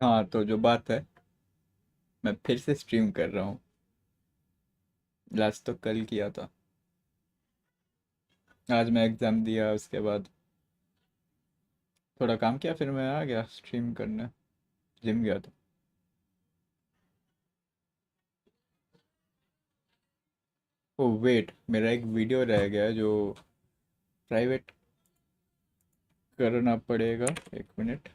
हाँ, तो जो बात है, मैं फिर से स्ट्रीम कर रहा हूँ। लास्ट तो कल किया था। आज मैं एग्ज़ाम दिया, उसके बाद थोड़ा काम किया, फिर मैं आ गया स्ट्रीम करने। जिम गया था। ओ वेट, मेरा एक वीडियो रह गया है जो प्राइवेट करना पड़ेगा। एक मिनट।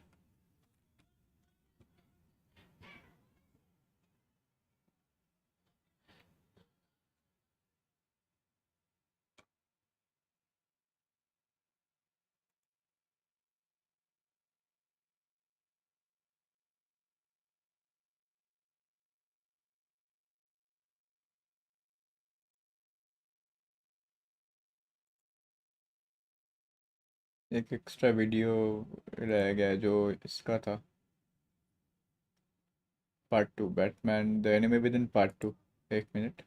एक एक्स्ट्रा वीडियो रह गया है जो इसका था। Part two, Batman the anime with in part two. एक मिनट,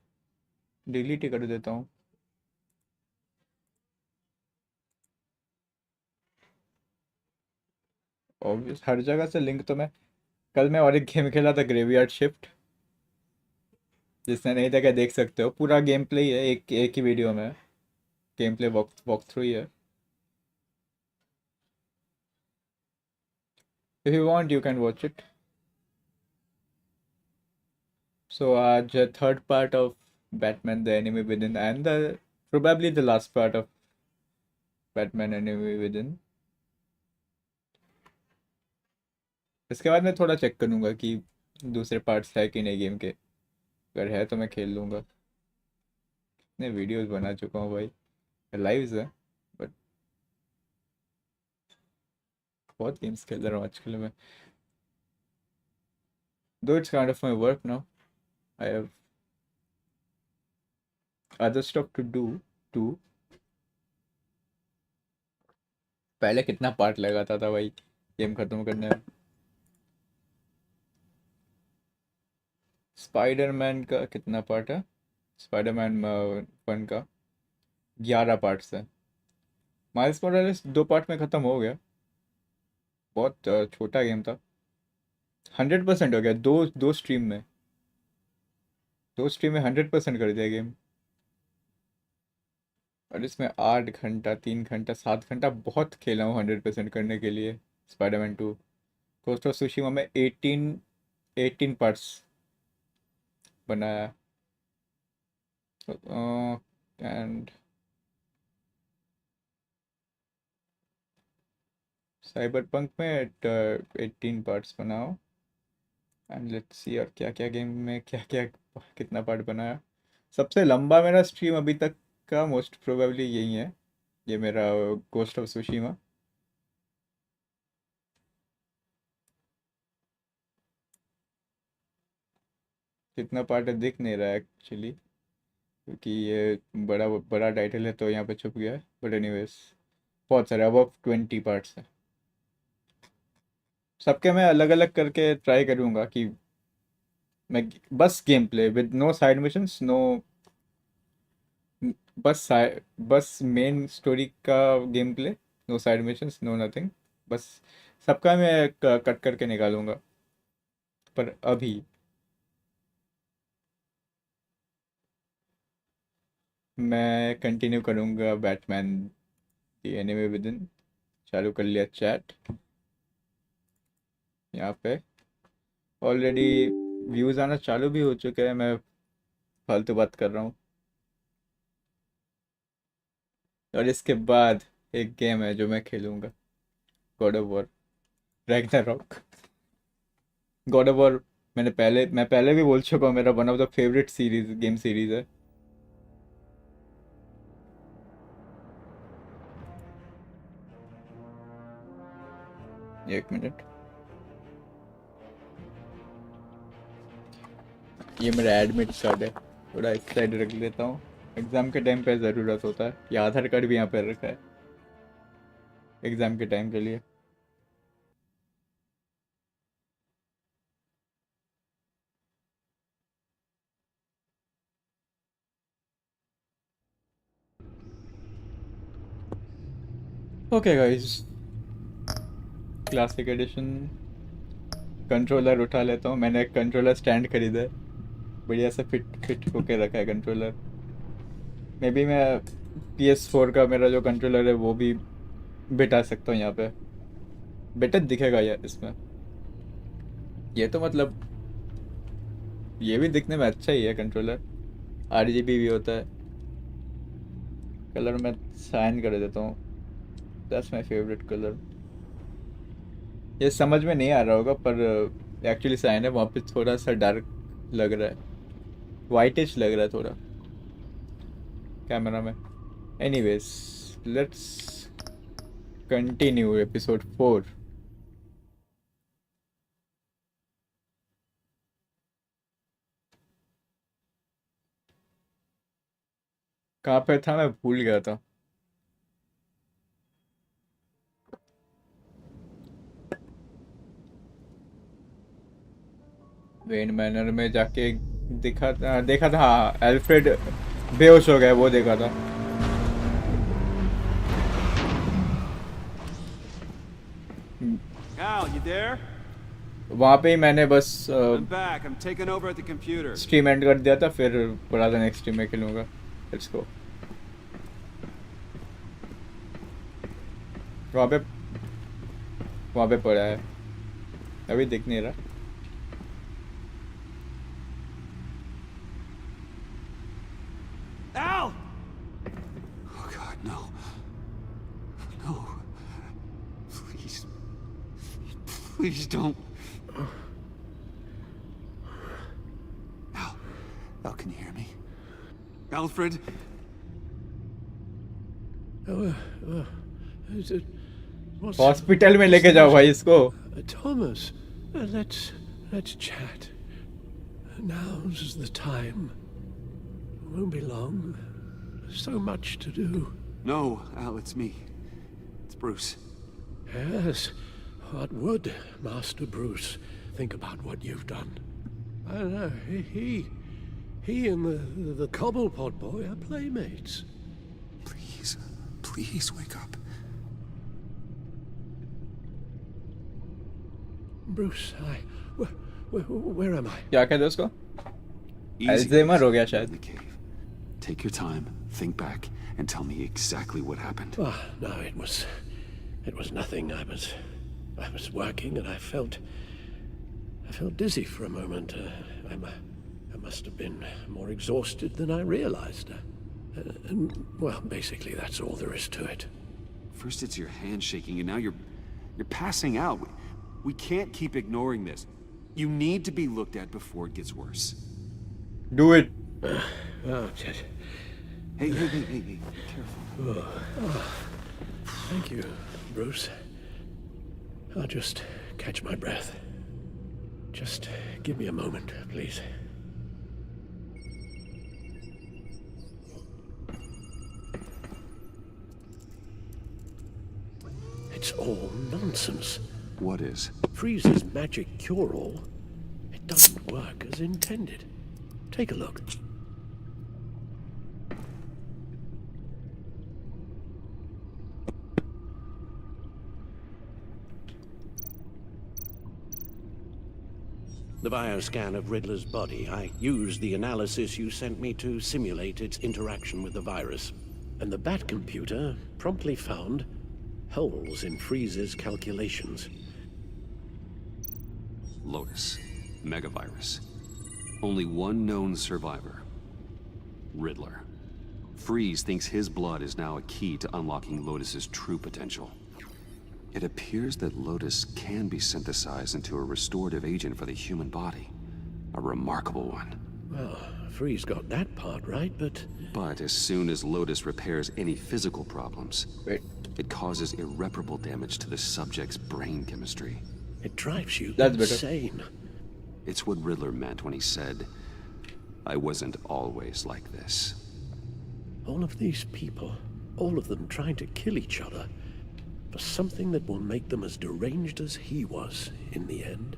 डिलीट ही कर देता हूँ। ऑब्वियस हर जगह से लिंक तो मैं, कल मैं और एक गेम खेला था, ग्रेवयार्ड शिफ्ट। जिसने नहीं देखा देख सकते हो, पूरा गेम प्ले ही है, एक ही वीडियो में। Game play walk walk through ही है। If you want you can watch it. So आज third part of Batman the anime within and the probably the last part of Batman anime within. इसके बाद मैं थोड़ा check करूंगा कि दूसरे पार्ट्स है कि नहीं गेम के। अगर है तो मैं खेल लूंगा। इतने वीडियोस बना चुका हूँ भाई। लाइव्स है, बट बहुत गेम्स खेल रहा हूँ आजकल मैं। Though it's kind of my work now. I have other stuff to do too. पहले कितना पार्ट लगाता था भाई गेम खत्म करने में। स्पाइडरमैन का कितना पार्ट है? स्पाइडरमैन वन का 11 पार्ट्स है। माइल्स मोरालेस 2 पार्ट में ख़त्म हो गया। बहुत छोटा गेम था। 100% हो गया दो स्ट्रीम में। 2 स्ट्रीम में 100% कर दिया गेम। और इसमें 8 घंटा, 3 घंटा, 7 घंटा बहुत खेला हूँ 100% करने के लिए। Spiderman two, Ghost of Tsushima में 18 पार्ट्स बनाया। एंड साइबर पंक में 18 पार्ट्स बनाओ। एंड लेट्स सी और क्या क्या गेम में क्या क्या कितना पार्ट बनाया। सबसे लंबा मेरा स्ट्रीम अभी तक का मोस्ट प्रोबेबली यही है। ये मेरा गोस्ट ऑफ सुशीमा। कितना पार्ट है दिख नहीं रहा है एक्चुअली, क्योंकि ये बड़ा बड़ा टाइटल है तो यहाँ पे छुप गया है, बट एनीवेज बहुत सारे, अब 20 पार्ट्स है। सबके मैं अलग अलग करके ट्राई करूँगा कि मैं बस game play with no side missions, no, बस मेन स्टोरी का game play, no side missions, no nothing. बस सबका मैं कट करके निकालूंगा। पर अभी मैं कंटिन्यू करूंगा बैटमैन दी एनिमे विदिन। चालू कर लिया चैट यहाँ पे। ऑलरेडी व्यूज़ आना चालू भी हो चुके हैं। मैं फालतू बात कर रहा हूँ। और इसके बाद एक गेम है जो मैं खेलूंगा, God of war Ragnarok. God of war मैं पहले भी बोल चुका हूँ, मेरा one of the favourite series, game series है। 1 मिनट, ये मेरा एडमिट कार्ड है, थोड़ा इस साइड रख लेता हूँ। एग्ज़ाम के टाइम पे ज़रूरत होता है। ये आधार कार्ड भी यहाँ पे रखा है एग्ज़ाम के टाइम के लिए। Okay guys, classic edition controller उठा लेता हूँ। मैंने एक कंट्रोलर स्टैंड खरीदा है, बढ़िया से फिट फिट होके रखा है कंट्रोलर। मे बी मैं PS4 का मेरा जो कंट्रोलर है वो भी बिठा सकता हूँ यहाँ पे, बेटर दिखेगा यार इसमें। ये तो मतलब ये भी दिखने में अच्छा ही है कंट्रोलर, RGB भी होता है। कलर मैं साइन कर देता हूँ, दैट्स माय फेवरेट कलर। ये समझ में नहीं आ रहा होगा पर एक्चुअली साइन है, वहाँ पे थोड़ा सा डार्क लग रहा है, वाइटिश लग रहा है थोड़ा कैमरा में। Anyways, let's continue episode 4। कहाँ पे था मैं भूल गया था। वेन मैनर में जाके देखा था, हाँ एल्फ्रेड बेहोश हो गया वो देखा था। Al, you there? वहाँ पे ही मैंने बस I'm back. I'm taking over at the computer. Stream and कर दिया था, फिर बोला था नेक्स्ट स्ट्रीम में खेलूंगा। Let's go. वहाँ पे पड़ा है, अभी दिख नहीं रहा। Al! Oh God, no. No. Please. Please don't. Al. Al, can you hear me? Alfred? Is it? What's hospital में लेके जाओ भाई इसको। Thomas? Let's chat. Now's the time. Won't be long. So much to do. No, Al, it's me. It's Bruce. Yes. What would Master Bruce think about what you've done? I don't know. He and the Cobblepot boy are playmates. Please wake up. Bruce, where am I? क्या कहते हैं उसको? Easy, Alzheimer Bruce. हो गया In शायद। the cave. Take your time, think back, and tell me exactly what happened. Oh, no, it was nothing. I was working and I felt dizzy for a moment. I must have been more exhausted than I realized. And, well, basically that's all there is to it. First it's your hand shaking, and now you're passing out. We can't keep ignoring this. You need to be looked at before it gets worse. Do it. Oh, Ted. Hey, careful. Thank you, Bruce. I'll just catch my breath. Just give me a moment, please. It's all nonsense. What is? Freeze's magic cure-all, it doesn't work as intended. Take a look. The bioscan of Riddler's body, I used the analysis you sent me to simulate its interaction with the virus. And the Bat computer promptly found holes in Freeze's calculations. Lotus. Megavirus. Only one known survivor. Riddler. Freeze thinks his blood is now a key to unlocking Lotus's true potential. It appears that Lotus can be synthesized into a restorative agent for the human body. A remarkable one. Well, Freeze got that part right, but... But as soon as Lotus repairs any physical problems, Wait. it causes irreparable damage to the subject's brain chemistry. It drives you That's better. insane. It's what Riddler meant when he said, "I wasn't always like this." All of these people, all of them trying to kill each other for something that will make them as deranged as he was in the end.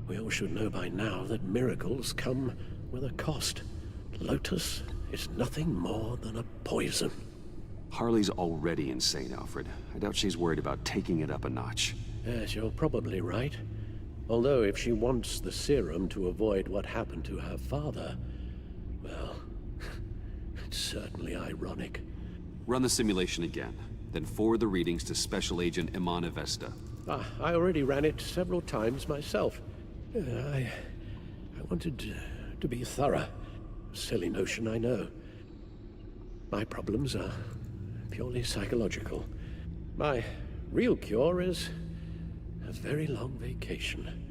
We all should know by now that miracles come with a cost. Lotus is nothing more than a poison. Harley's already insane, Alfred. I doubt she's worried about taking it up a notch. Yes, you're probably right. Although if she wants the serum to avoid what happened to her father, well, it's certainly ironic. Run the simulation again, then forward the readings to Special Agent Iman Avesta. I already ran it several times myself. I wanted to be thorough. Silly notion, I know. My problems are purely psychological. My real cure is a very long vacation.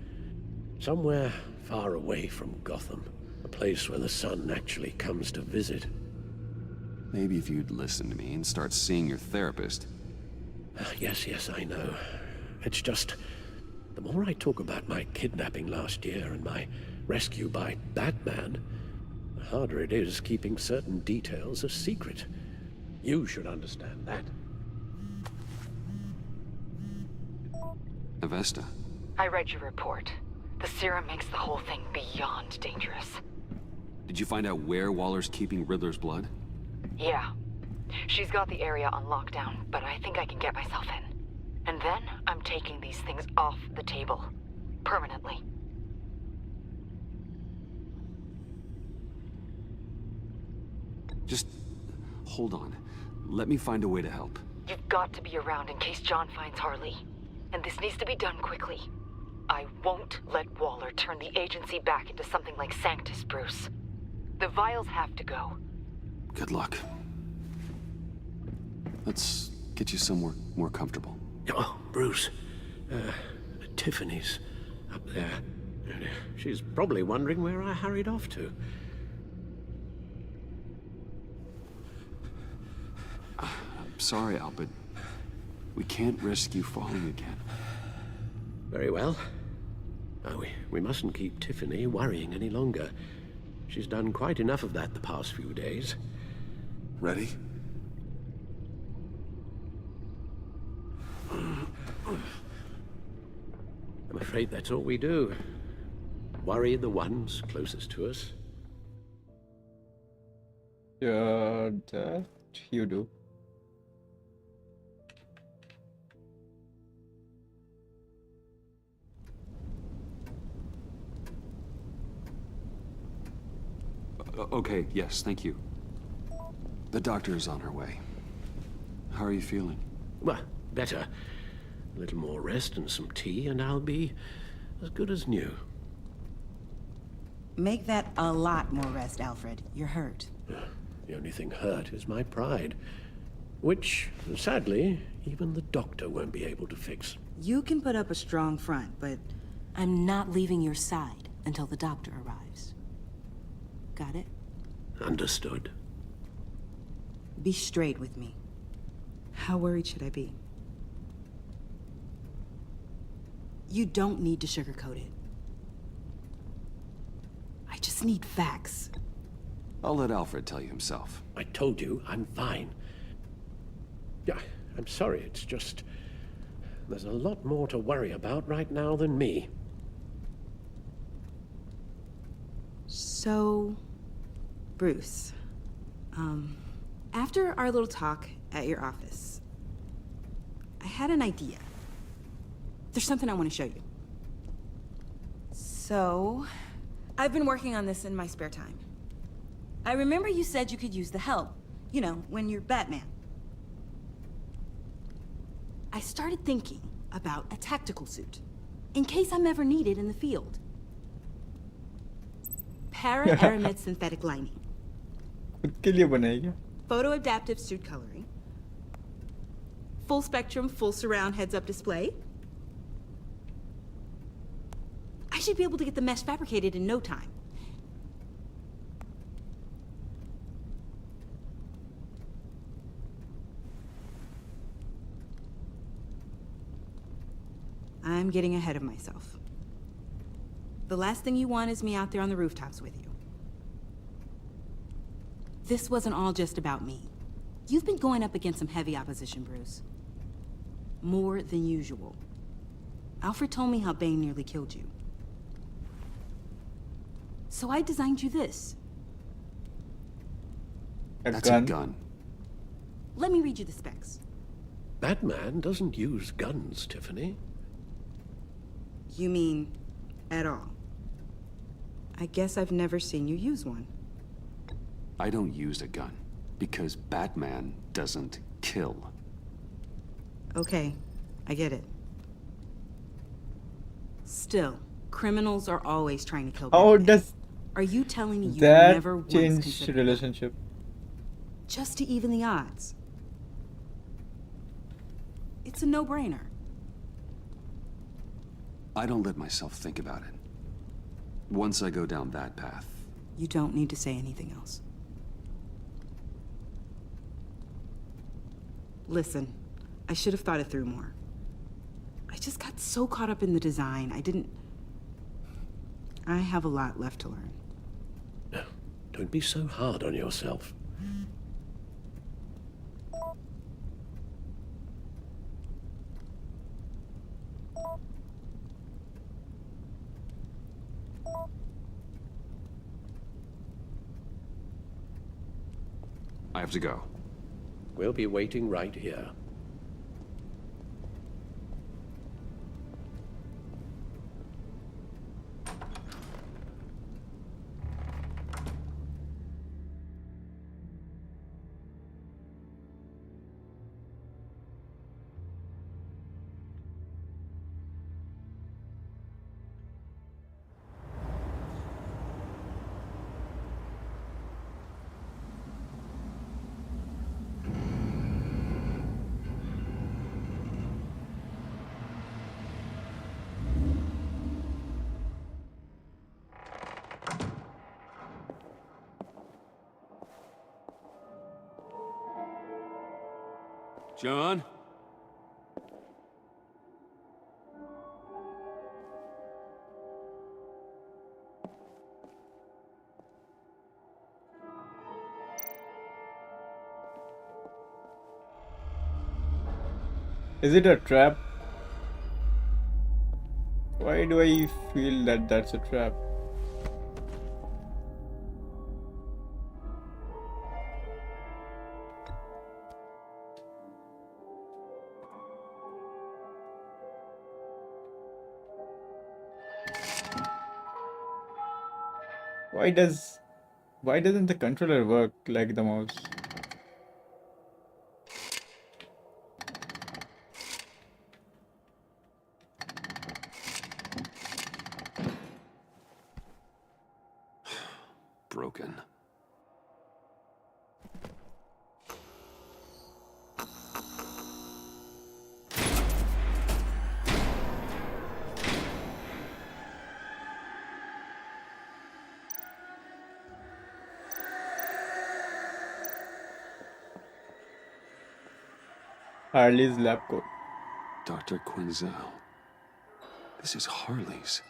Somewhere far away from Gotham. A place where the sun actually comes to visit. Maybe if you'd listen to me and start seeing your therapist. Yes, I know. It's just, the more I talk about my kidnapping last year and my rescue by Batman, the harder it is keeping certain details a secret. You should understand that. Avesta. I read your report. The serum makes the whole thing beyond dangerous. Did you find out where Waller's keeping Riddler's blood? Yeah. She's got the area on lockdown, but I think I can get myself in. And then I'm taking these things off the table. Permanently. Just hold on. Let me find a way to help. You've got to be around in case John finds Harley. And this needs to be done quickly. I won't let Waller turn the agency back into something like Sanctus, Bruce. The vials have to go. Good luck. Let's get you somewhere more comfortable. Oh, Bruce. Tiffany's up there. She's probably wondering where I hurried off to. I'm sorry, Al, but we can't risk you falling again. Very well. We mustn't keep Tiffany worrying any longer. She's done quite enough of that the past few days. Ready? I'm afraid that's all we do. Worry the ones closest to us. That you do. Okay, yes, thank you. The doctor is on her way. How are you feeling? Well, better. A little more rest and some tea, and I'll be as good as new. Make that a lot more rest, Alfred. You're hurt. The only thing hurt is my pride. Which, sadly, even the doctor won't be able to fix. You can put up a strong front, but I'm not leaving your side until the doctor arrives. Got it? Understood. Be straight with me. How worried should I be? You don't need to sugarcoat it. I just need facts. I'll let Alfred tell you himself. I told you, I'm fine. Yeah, I'm sorry, it's just... There's a lot more to worry about right now than me. So, Bruce, after our little talk at your office, I had an idea. There's something I want to show you. So, I've been working on this in my spare time. I remember you said you could use the help, you know, when you're Batman. I started thinking about a tactical suit, in case I'm ever needed in the field. Para-aramid synthetic lining. खुद के लिए बनाई क्या? Photo-adaptive suit coloring. Full spectrum, full surround heads-up display. I should be able to get the mesh fabricated in no time. I'm getting ahead of myself. The last thing you want is me out there on the rooftops with you. This wasn't all just about me. You've been going up against some heavy opposition, Bruce. More than usual. Alfred told me how Bane nearly killed you. So I designed you this. That's a gun. Let me read you the specs. Batman doesn't use guns, Tiffany. You mean At all. I guess I've never seen you use one. I don't use a gun because Batman doesn't kill. Okay, I get it. Still, criminals are always trying to kill How Batman. does Are you telling me you that never once change considered relationship? just to even the odds? It's a no-brainer. I don't let myself think about it. Once I go down that path, You don't need to say anything else. Listen, I should have thought it through more. I just got so caught up in the design, I have a lot left to learn. No, don't be so hard on yourself. I have to go. We'll be waiting right here. John? Is it a trap? Why do I feel that that's a trap? Why doesn't the controller work like the mouse? Broken. Harley's lab coat. Dr. Quinzel. This is Harley's.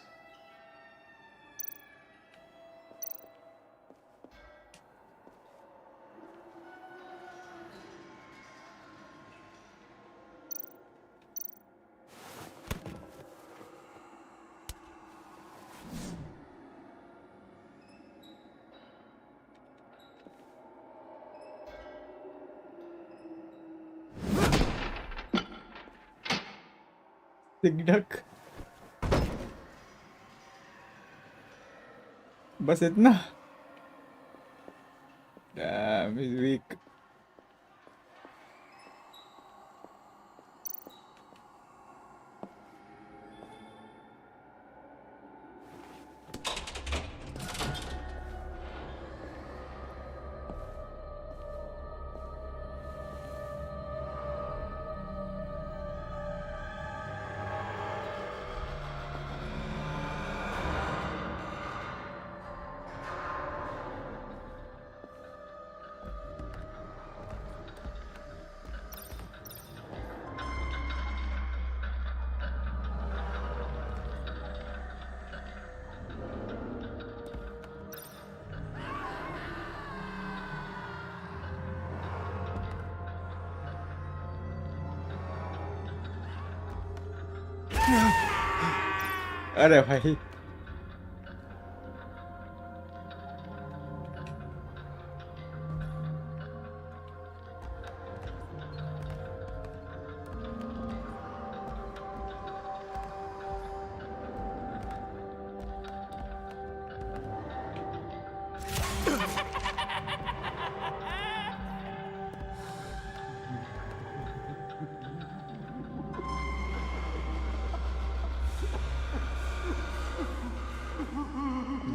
Sick duck. बस इतना. Damn, he's weak. अरे भाई.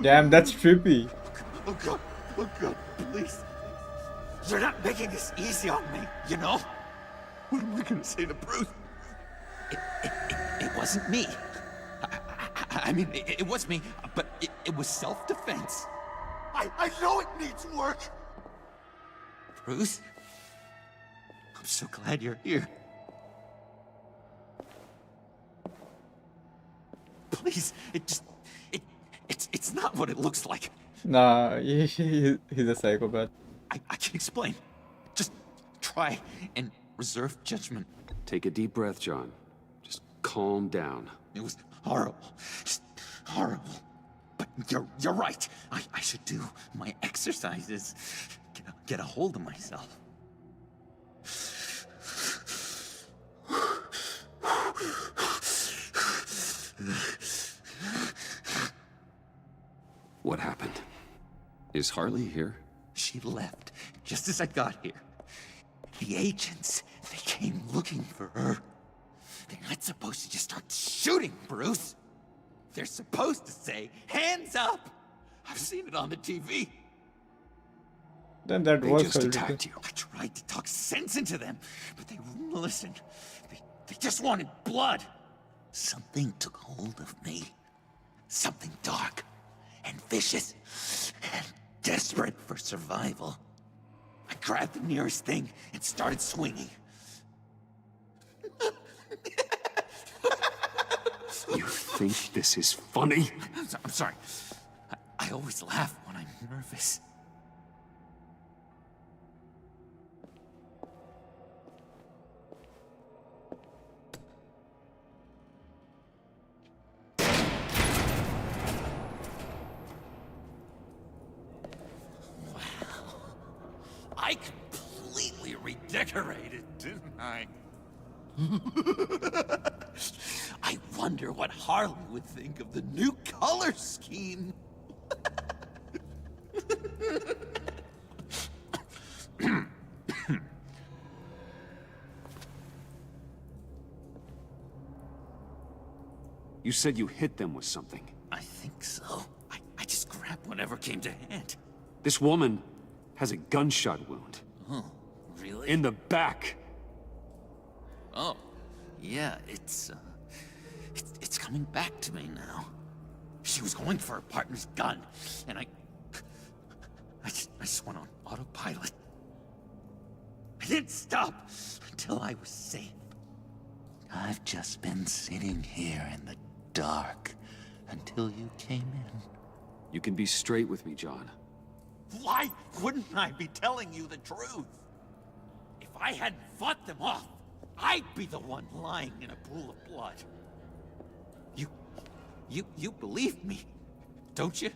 Damn, that's trippy. Oh God, please. You're not making this easy on me, you know? What am I gonna say to Bruce? It wasn't me. I mean, it was me, but it was self-defense. I know it needs work. Bruce, I'm so glad you're here. Please, it's not what it looks like. Nah, he's a psychopath. I can explain. Just try and reserve judgment. Take a deep breath, John. Just calm down. It was horrible. Just horrible. But you're right. I should do my exercises. Get a hold of myself. What happened? Is Harley here? She left just as I got here. The agents, they came looking for her. They're not supposed to just start shooting, Bruce. They're supposed to say, hands up! I've seen it on the TV. Then that They was just Harley. attacked you. I tried to talk sense into them, but they wouldn't listen. They just wanted blood. Something took hold of me. Something dark and vicious and desperate for survival. I grabbed the nearest thing and started swinging. You think this is funny? I'm sorry. I always laugh when I'm nervous. I completely redecorated, didn't I? I wonder what Harley would think of the new color scheme. You said you hit them with something. I think so. I just grabbed whatever came to hand. This woman has a gunshot wound. Oh, really? In the back. Oh, yeah, it's coming back to me now. She was going for her partner's gun, and I just went on autopilot. I didn't stop until I was safe. I've just been sitting here in the dark until you came in. You can be straight with me, John. Why wouldn't I be telling you the truth? If I hadn't fought them off, I'd be the one lying in a pool of blood. You believe me, don't you?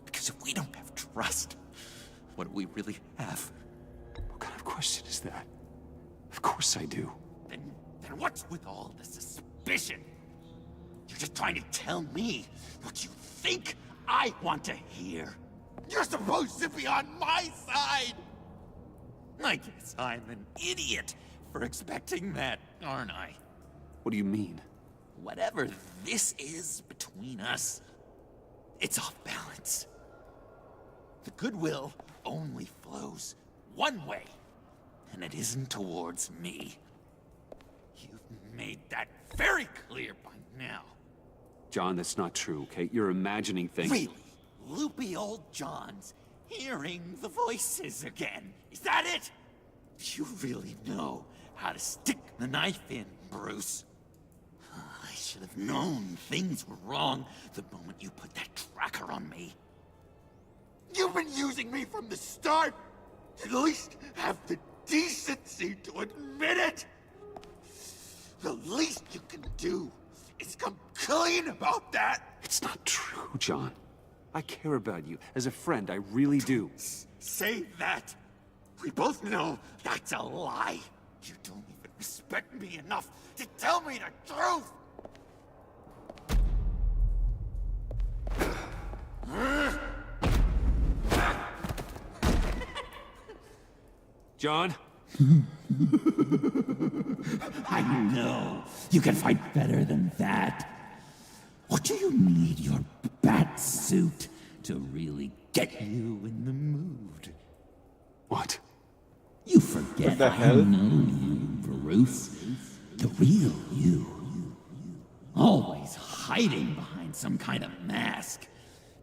Because if we don't have trust, what do we really have? What kind of question is that? Of course I do. Then what's with all the suspicion? You're just trying to tell me what you think I want to hear. You're supposed to be on my side! I guess I'm an idiot for expecting that, aren't I? What do you mean? Whatever this is between us, it's off balance. The goodwill only flows one way, and it isn't towards me. You've made that very clear by now. John, that's not true, okay? You're imagining things. Really? Loopy old John's hearing the voices again. Is that it? You really know how to stick the knife in, Bruce. I should have known things were wrong the moment you put that tracker on me. You've been using me from the start. At least have the decency to admit it. The least you can do is come clean about that. It's not true, John. I care about you. As a friend, I really do. Say that. We both know that's a lie. You don't even respect me enough to tell me the truth. John? I know. You can fight better than that. What do you need your bat suit to really get you in the mood. What? You forget What the I hell? know you, Bruce. The real you. Always hiding behind some kind of mask.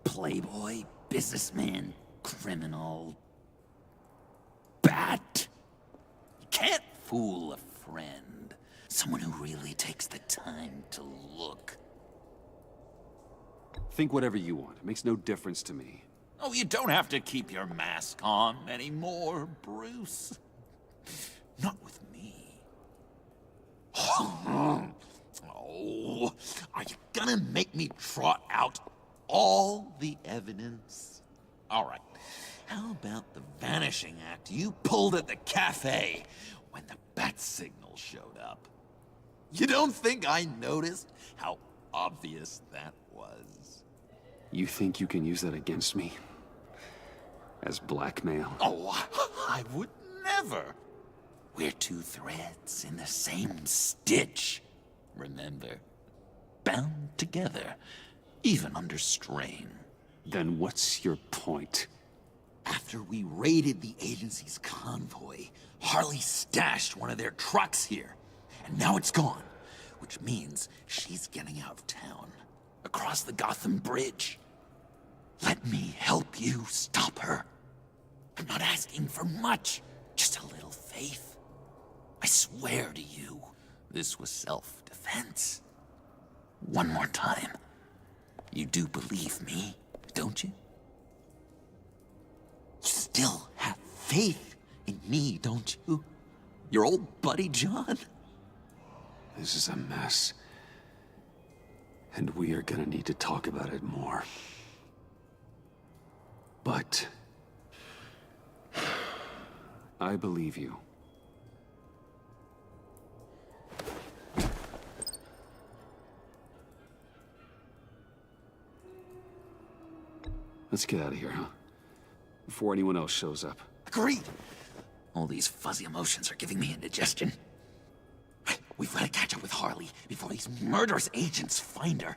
Playboy, businessman, criminal. Bat. You can't fool a friend. Someone who really takes the time to look. Think whatever you want. It makes no difference to me. Oh, you don't have to keep your mask on anymore, Bruce. Not with me. Oh, are you gonna make me trot out all the evidence? All right. How about the vanishing act you pulled at the cafe when the bat signal showed up? You don't think I noticed how obvious that was? You think you can use that against me? As blackmail? Oh, I would never. We're two threads in the same stitch. Remember? Bound together, even under strain. Then what's your point? After we raided the agency's convoy, Harley stashed one of their trucks here. And now it's gone, which means she's getting out of town, across the Gotham Bridge. Let me help you stop her. I'm not asking for much, just a little faith. I swear to you, this was self-defense. One more time. You do believe me, don't you? You still have faith in me, don't you? Your old buddy John? This is a mess. And we are gonna need to talk about it more. But I believe you. Let's get out of here, huh? Before anyone else shows up. Agreed. All these fuzzy emotions are giving me indigestion. We've got to catch up with Harley before these murderous agents find her.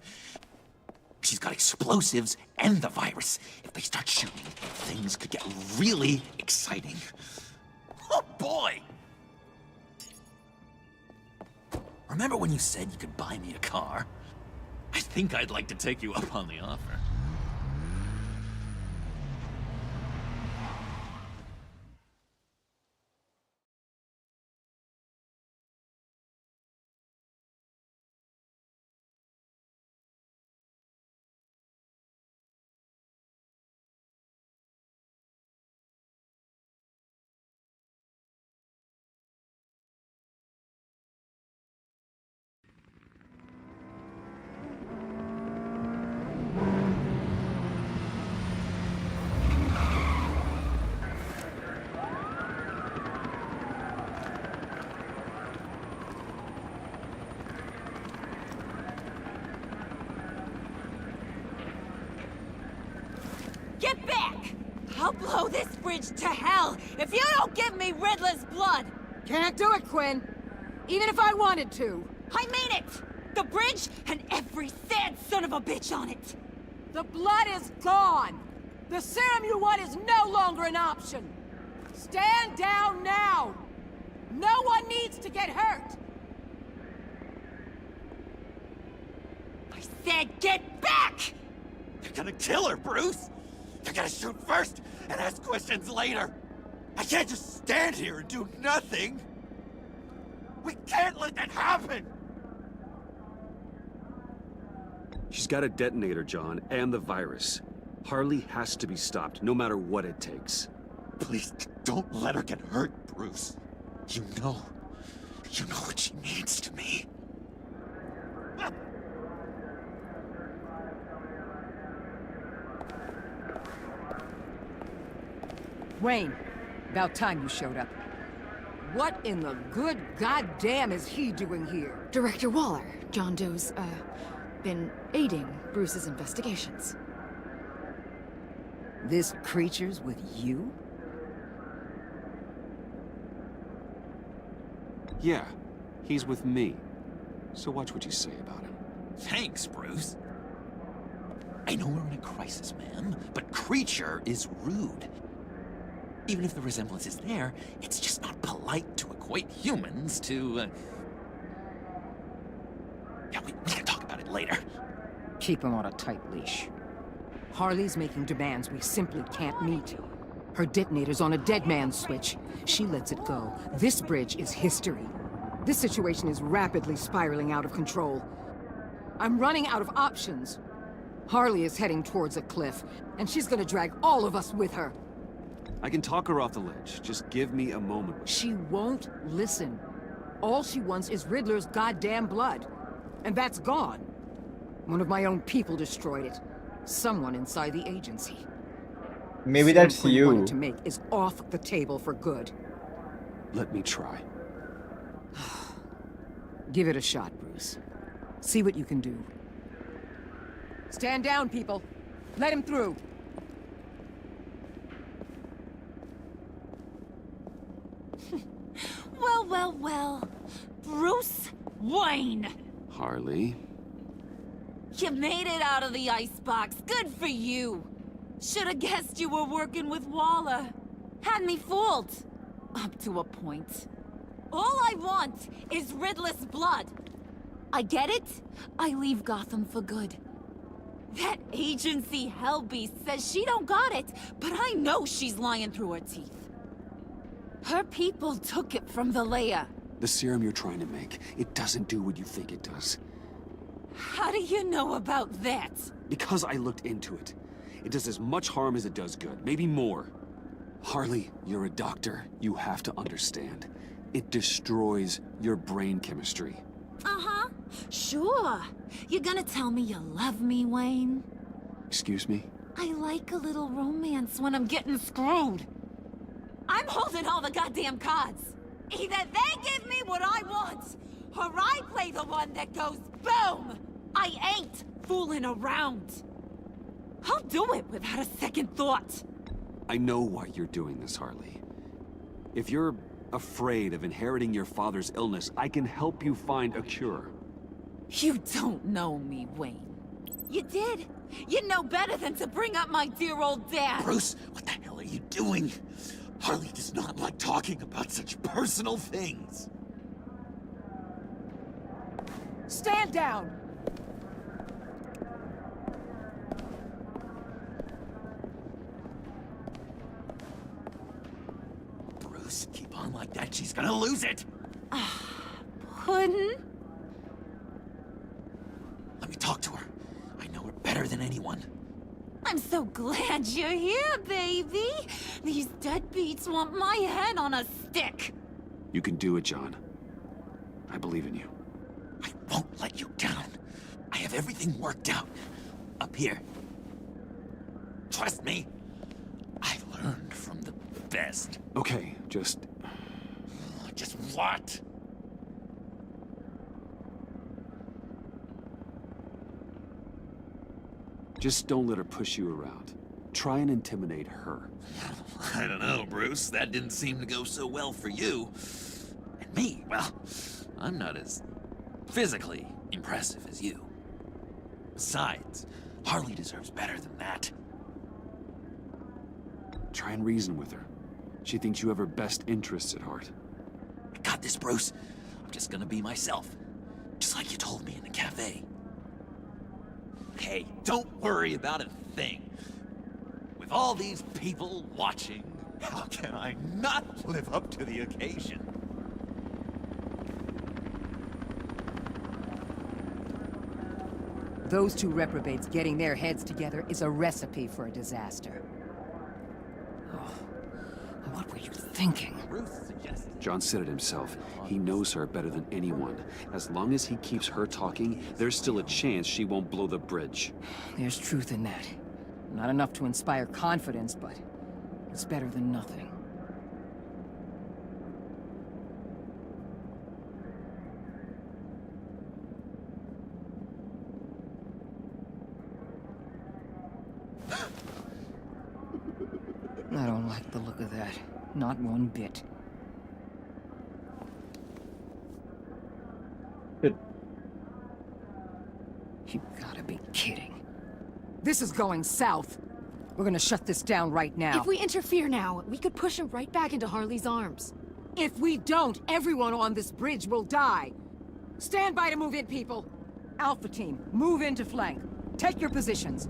She's got explosives and the virus. If they start shooting, things could get really exciting. Oh boy! Remember when you said you could buy me a car? I think I'd like to take you up on the offer. Get back! I'll blow this bridge to hell if you don't give me Riddler's blood! Can't do it, Quinn. Even if I wanted to. I mean it! The bridge and every sad son of a bitch on it! The blood is gone! The serum you want is no longer an option! Stand down now! No one needs to get hurt! I said get back! You're gonna kill her, Bruce! You're gonna shoot first and ask questions later! I can't just stand here and do nothing! We can't let that happen! She's got a detonator, John, and the virus. Harley has to be stopped, no matter what it takes. Please, don't let her get hurt, Bruce. You know what she means to me. Wayne, about time you showed up. What in the good goddamn is he doing here? Director Waller, John Doe's, been aiding Bruce's investigations. This creature's with you? Yeah, he's with me. So watch what you say about him. Thanks, Bruce. I know we're in a crisis, ma'am, but Creature is rude. Even if the resemblance is there, it's just not polite to equate humans to, Yeah, we can talk about it later. Keep him on a tight leash. Harley's making demands we simply can't meet. Her detonator's on a dead man's switch. She lets it go. This bridge is history. This situation is rapidly spiraling out of control. I'm running out of options. Harley is heading towards a cliff, and she's gonna drag all of us with her. I can talk her off the ledge. Just give me a moment. She won't listen. All she wants is Riddler's goddamn blood. And that's gone. One of my own people destroyed it. Someone inside the agency. Maybe Sam that's Quinn you. wanted to make is off the table for good. Let me try. Give it a shot, Bruce. See what you can do. Stand down, people. Let him through. Well, well, well. Bruce Wayne! Harley. You made it out of the icebox. Good for you. Should have guessed you were working with Waller. Had me fooled. Up to a point. All I want is Riddler's blood. I get it. I leave Gotham for good. That agency hellbeast says she don't got it, but I know she's lying through her teeth. Her people took it from the Leia. The serum you're trying to make, it doesn't do what you think it does. How do you know about that? Because I looked into it. It does as much harm as it does good, maybe more. Harley, you're a doctor. You have to understand. It destroys your brain chemistry. Uh-huh. Sure. You're gonna tell me you love me, Wayne? Excuse me? I like a little romance when I'm getting screwed. I'm holding all the goddamn cards. Either they give me what I want, or I play the one that goes boom! I ain't fooling around. I'll do it without a second thought. I know why you're doing this, Harley. If you're afraid of inheriting your father's illness, I can help you find a cure. You don't know me, Wayne. You did. You know better than to bring up my dear old dad. Bruce, what the hell are you doing? Harley does not like talking about such personal things. Stand down! Bruce, keep on like that, she's gonna lose it. Puddin'? Let me talk to her. I know her better than anyone. I'm so glad you're here, baby. These deadbeats want my head on a stick. You can do it, John. I believe in you. I won't let you down. I have everything worked out. Up here. Trust me. I learned from the best. Okay, just... Just what? Just don't let her push you around. Try and intimidate her. I don't know, Bruce. That didn't seem to go so well for you. And me, well, I'm not as physically impressive as you. Besides, Harley deserves better than that. Try and reason with her. She thinks you have her best interests at heart. I got this, Bruce. I'm just gonna be myself. Just like you told me in the cafe. Hey, don't worry about a thing. With all these people watching, how can I not live up to the occasion? Those two reprobates getting their heads together is a recipe for a disaster. Oh, what were you thinking? Bruce suggested. John said it himself. He knows her better than anyone. As long as he keeps her talking, there's still a chance she won't blow the bridge. There's truth in that. Not enough to inspire confidence, but it's better than nothing. I don't like the look of that. Not one bit. Shit. You gotta be kidding. This is going south. We're gonna shut this down right now. If we interfere now, we could push him right back into Harley's arms. If we don't, everyone on this bridge will die. Stand by to move in, people. Alpha team, move in to flank. Take your positions.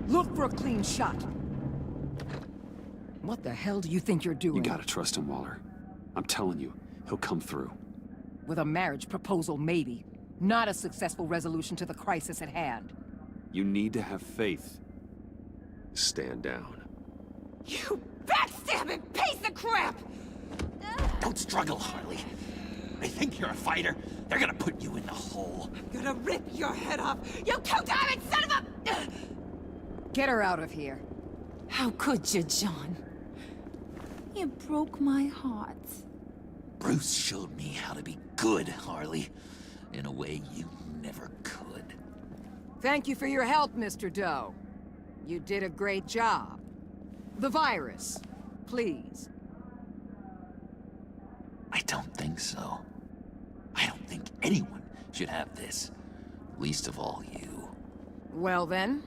Look for a clean shot. What the hell do you think you're doing? You gotta trust him, Waller. I'm telling you, he'll come through. With a marriage proposal, maybe. Not a successful resolution to the crisis at hand. You need to have faith. Stand down. You backstabbing piece of crap! Don't struggle, Harley. They think you're a fighter. They're gonna put you in the hole. I'm gonna rip your head off, you two-diamond son of a... Get her out of here. How could you, John? You broke my heart. Bruce showed me how to be good, Harley. In a way you never could. Thank you for your help, Mr. Doe. You did a great job. The virus, please. I don't think so. I don't think anyone should have this. Least of all you. Well then,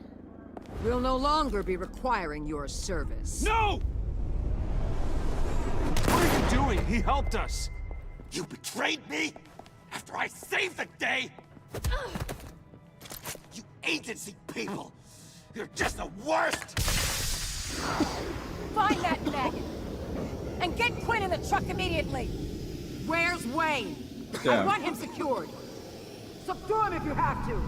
we'll no longer be requiring your service. No! What are you doing? He helped us. You betrayed me after I saved the day? You agency people! You're just the worst! Find that maggot! And get Quinn in the truck immediately! Where's Wayne? I Yeah. want him secured! Subdue him if you have to!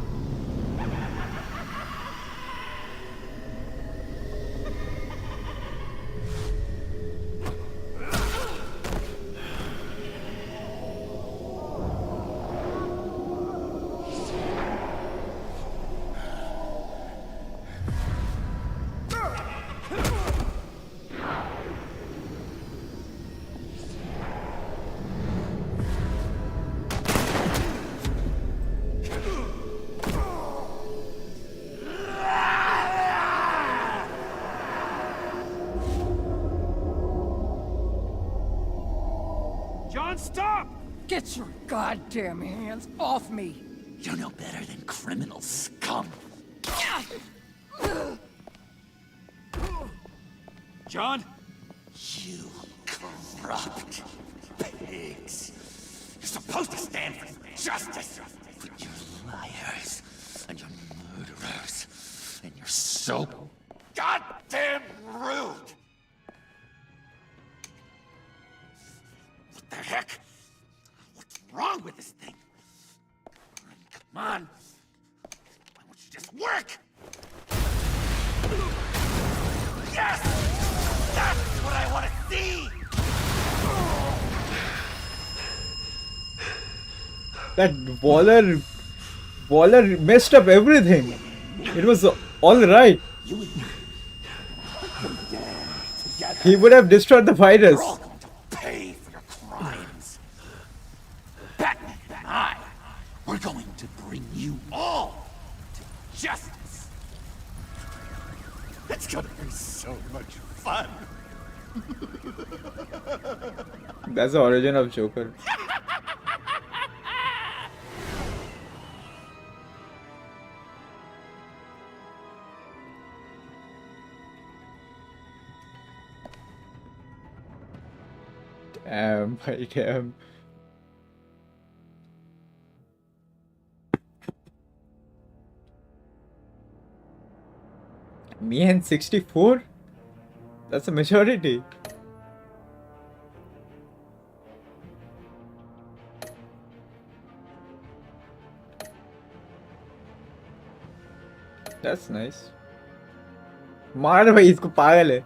John, stop! Get your goddamn hands off me! You're no better than criminal scum. John? You corrupt pigs. You're supposed to stand for justice. But you're liars. And you're murderers. And you're so goddamn rude. What the heck? What's wrong with this thing? Come on. Why won't you just work? Yes! That's what I want to see! That Waller messed up everything. It was all right. You and me. Together. He would have destroyed the virus. We're all going to pay for your crimes. Batman and I, we're going to bring you all to justice. It's gonna be so much fun. That's the origin of Joker. Damn, I damn. Me and 64? That's a majority. That's nice. मार भाई इसको पागल है.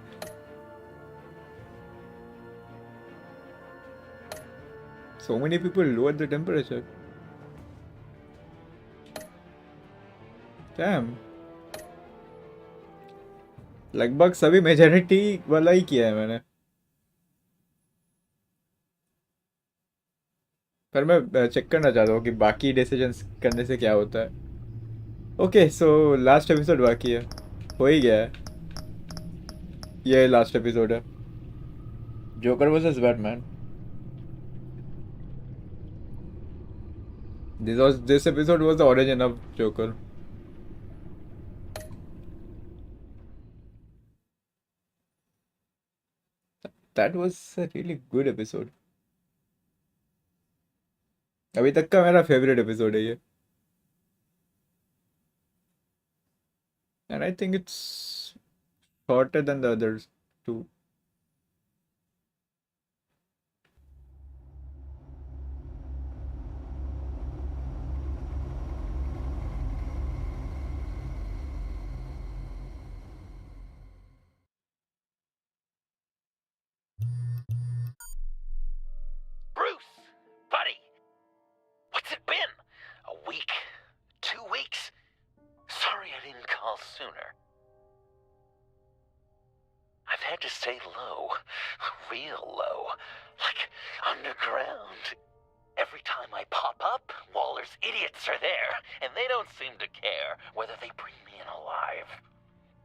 So many people lowered the temperature. Damn. लगभग सभी majority वाला ही किया है मैंने. पर मैं चेक करना चाहता हूँ कि बाकी डिसीजंस करने से क्या होता है. ओके सो लास्ट एपिसोड बाकी है. हो ही गया है. ये लास्ट एपिसोड है. Joker versus Batman. This episode was the origin of Joker. that was a really good episode. अभी तक का मेरा favorite episode है ये. And I think it's shorter than the others too. Bruce, buddy, what's it been? A week? 2 weeks? Sorry I didn't call sooner. I've had to stay low, real low, like underground. Every time I pop up, Waller's idiots are there, and they don't seem to care whether they bring me in alive.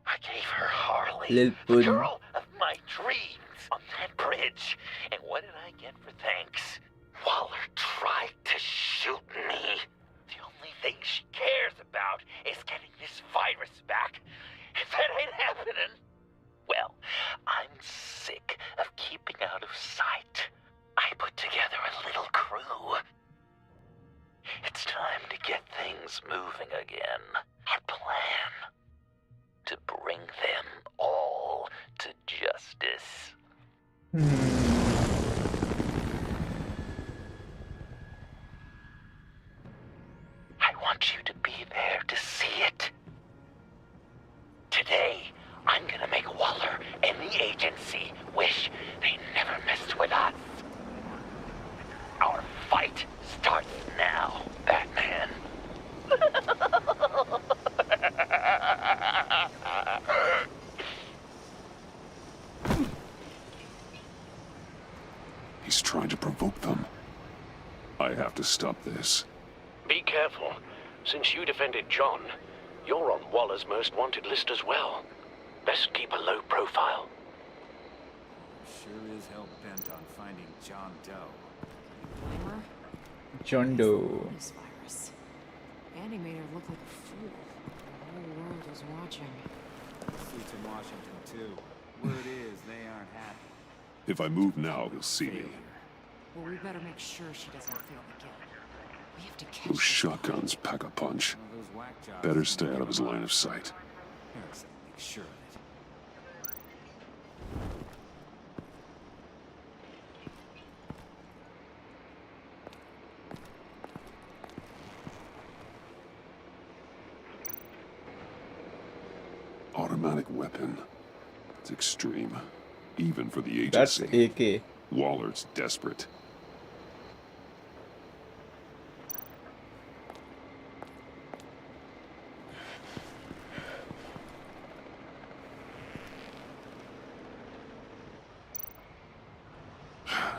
I gave her Harley, Lil the Puddin'. girl of my dreams, on that bridge. And what did I get for thanks? Waller tried to shoot me. The only thing she cares about is getting this virus back. If that ain't happening, well, I'm sick of keeping out of sight. I put together a little crew. It's time to get things moving again. Our plan: to bring them all to justice. I want you to be there to see it. Today, I'm gonna make Waller and the agency wish they never messed with us. Our fight starts now, Batman. He's trying to provoke them. I have to stop this. Be careful. Since you defended John, you're on Waller's most wanted list as well. Best keep a low profile. Sure is hell bent on finding John Doe. Blame her? John Doe. This virus. Andy made her look like a fool. The whole world was watching. Suits in Washington, too. Word is, they aren't happy. If I move now, he'll see me. Well, we better make sure she doesn't fail again. We have to catch Those this shotguns pack a punch. One of those whack jobs. Better stay out of his line of sight. Harrison, make sure of it. Automatic weapon. It's extreme. Even for the That's agency. AK. Waller's desperate.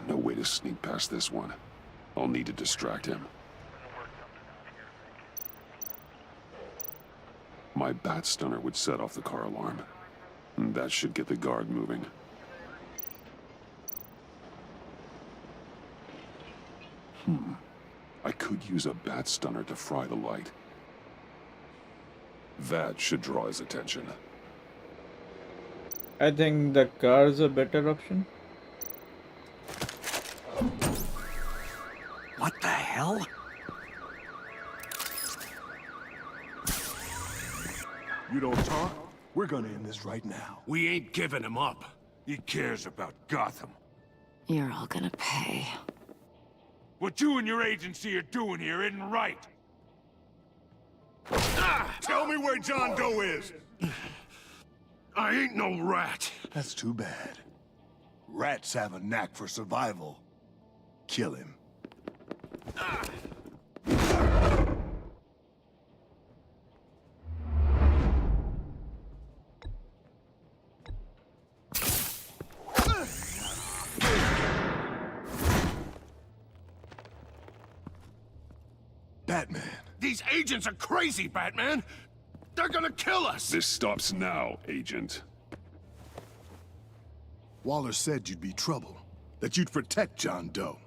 No way to sneak past this one. I'll need to distract him. My bat stunner would set off the car alarm. That should get the guard moving. I could use a bat stunner to fry the light. That should draw his attention. I think the car's a better option. What the hell? You don't talk? We're gonna end this right now. We ain't giving him up. He cares about Gotham. You're all gonna pay. What you and your agency are doing here isn't right. Tell me where John Doe is! I ain't no rat. That's too bad. Rats have a knack for survival. Kill him. Batman. These agents are crazy, Batman. They're gonna kill us. This stops now, Agent. Waller said you'd be trouble, that you'd protect John Doe.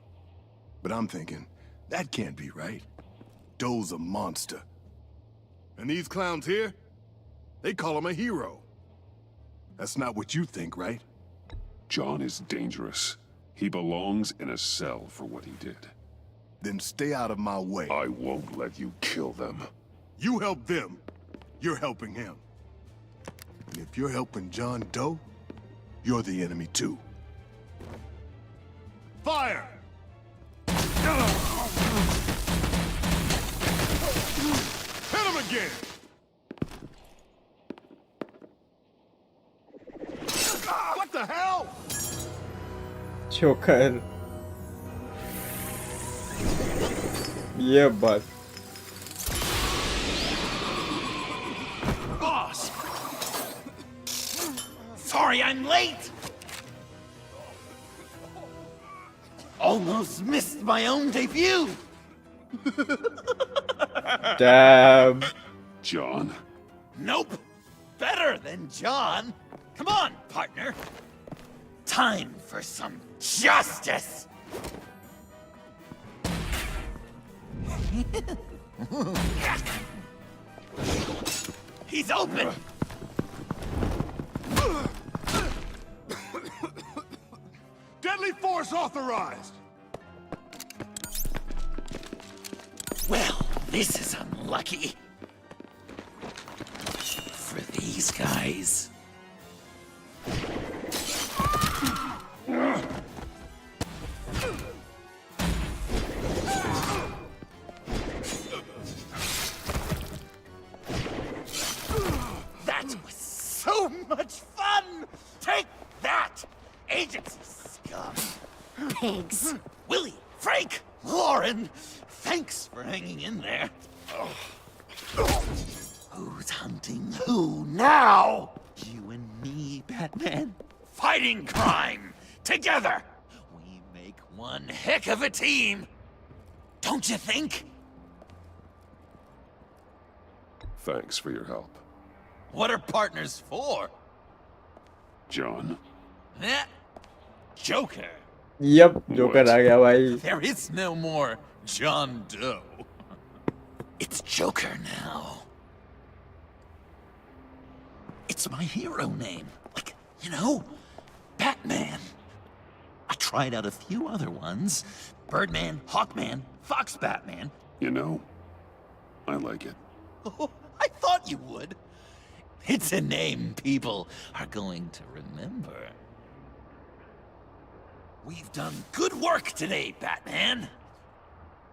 But I'm thinking, that can't be right. Doe's a monster. And these clowns here, they call him a hero. That's not what you think, right? John is dangerous. He belongs in a cell for what he did. Then stay out of my way. I won't let you kill them. You help them, you're helping him. And if you're helping John Doe, you're the enemy too. Fire! Hit him again! What the hell? Joker. Yeah, but Boss! Sorry I'm late! Almost missed my own debut! damn. John? Nope! Better than John! Come on, partner! Time for some justice! He's open! Deadly force authorized! Well, this is unlucky. For these guys. That was so much fun! Take that, agency scum! Pigs. Willie, Frank, Lauren, thanks for hanging in there. Who's hunting who now? You and me, Batman. Fighting crime together. We make one heck of a team. Don't you think? Thanks for your help. What are partners for? John? Eh? Joker. Yep, Joker आ गया भाई. There is no more John Doe. It's Joker now. It's my hero name. Like, you know, Batman. I tried out a few other ones. Birdman, Hawkman, Fox Batman. You know, I like it. Oh, I thought you would. It's a name people are going to remember. We've done good work today, Batman.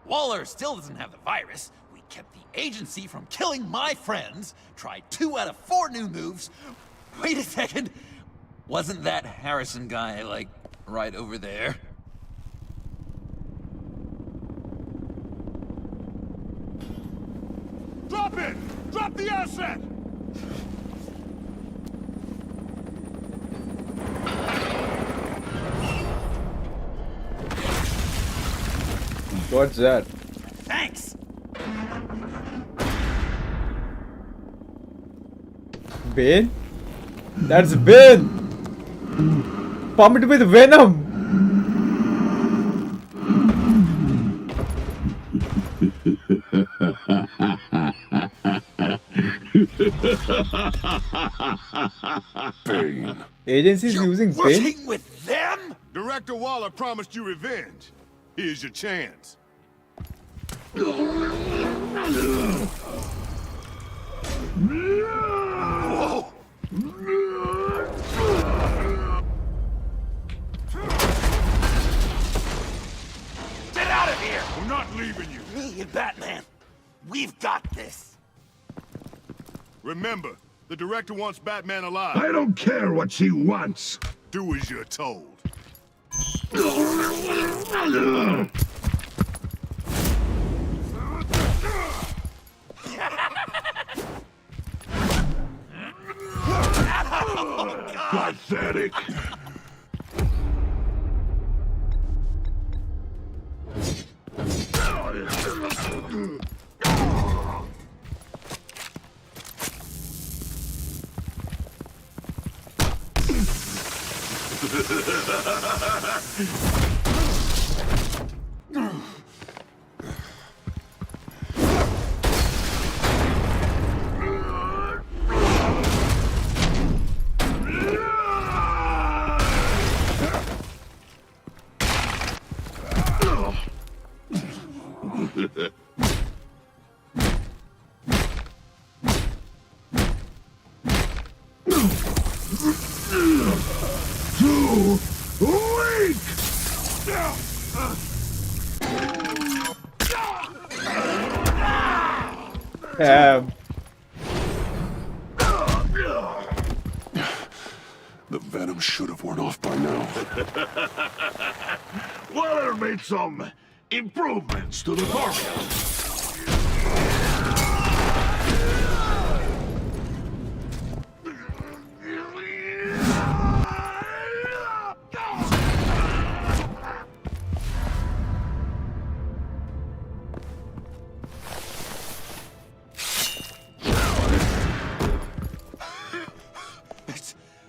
Waller still doesn't have the virus. We kept the agency from killing my friends. Tried 2 out of 4 new moves. Wait a second. Wasn't that Harrison guy, like, right over there? Drop it! Drop the asset! What's that? Thanks. Bane? That's Bane! Pumped with venom! Bane. Agency's using Bane? Working with them? Director Waller promised you revenge. Here's your chance. Whoa! Get out of here! We're not leaving you. Me and Batman, we've got this. Remember, the director wants Batman alive. I don't care what she wants. Do as you're told. Pathetic. Too weak! The venom should have worn off by now. Waller made some improvements to the formula.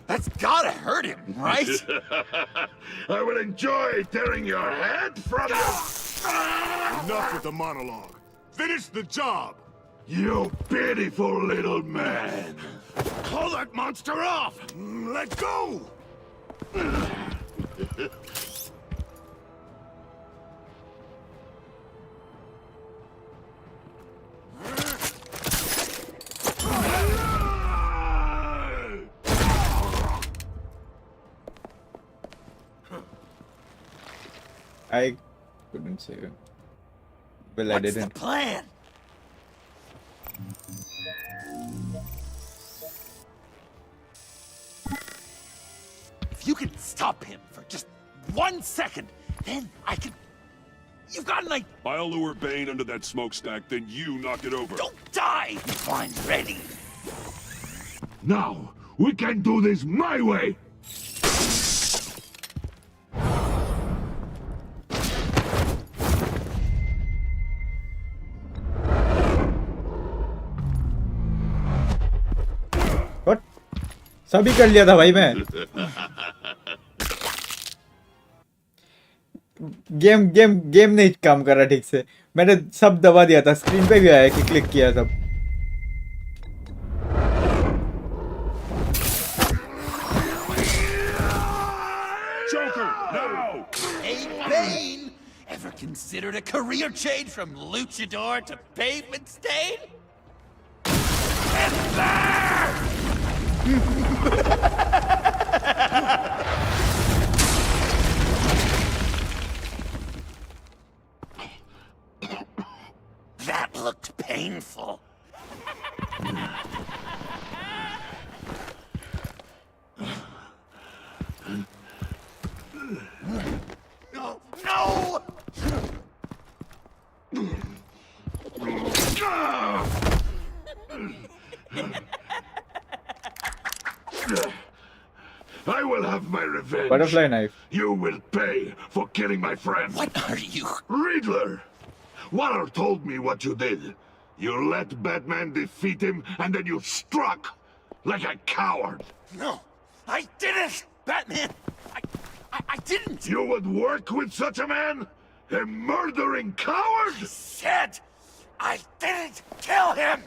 That's gotta hurt him, right? I will enjoy tearing your head from you. Enough with the monologue. Finish the job. You pitiful little man. Call that monster off. Let go. I couldn't save him. Well, I What's didn't. the plan? If you can stop him for just 1 second, then I can... You've got an idea. I'll lure Bane under that smokestack, then you knock it over. Don't die if I'm ready. Now, we can do this my way. What? सभी कर लिया था भाई मैं. Game नहीं काम कर रहा ठीक से. मैंने सब दबा दिया था. स्क्रीन पे भी आया कि क्लिक किया सब. Joker, now! Hey, Bane! Ever considered a career change from luchador to pavement stain? Get there! That looked painful. No! No! I will have my revenge. Butterfly knife. You will pay for killing my friend. What are you? Riddler! Waller told me what you did. You let Batman defeat him, and then you struck like a coward. No, I didn't! Batman! I didn't! You would work with such a man? A murdering coward? I said I didn't kill him!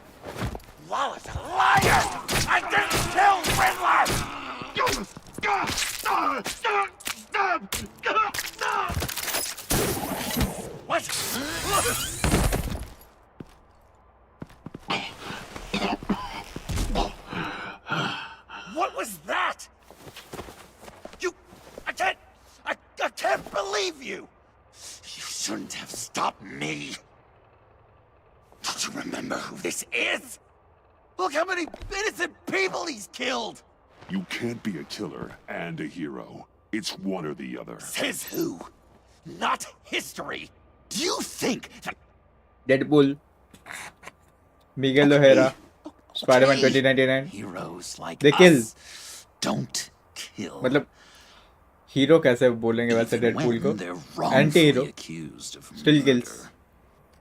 Waller's a liar! I didn't kill Riddler! What? What was that? I can't believe you! You shouldn't have stopped me. Don't you remember who this is? Look how many innocent people he's killed! You can't be a killer and a hero. It's one or the other. Says who? Not history. Do you think that... Deadpool. Miguel O'Hara. Spider-Man 2099. Heroes like They kill. us don't kill. मतलब hero कैसे बोलेंगे वैसे Deadpool को? Anti hero. Still kills.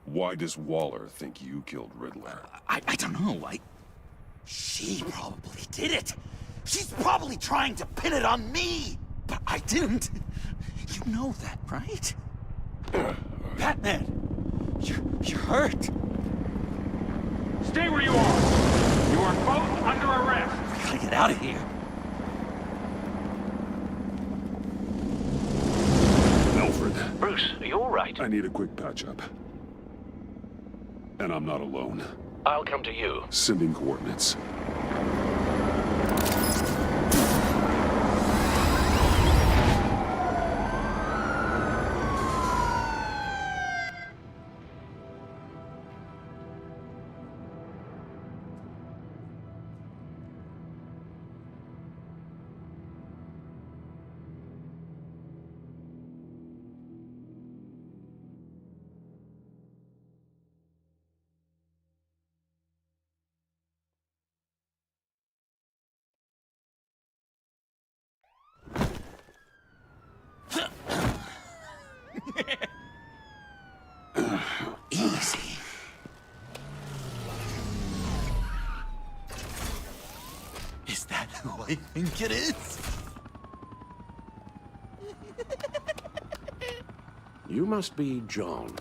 Why does Waller think you killed Riddler? I don't know. She probably did it. She's probably trying to pin it on me. But I didn't. You know that, right? Batman, you're hurt. Stay where you are. You are both under arrest. We gotta get out of here. Alfred. Bruce, are you all right? I need a quick patch-up. And I'm not alone. I'll come to you. Sending coordinates. Easy. Is that who I think it is? You must be John.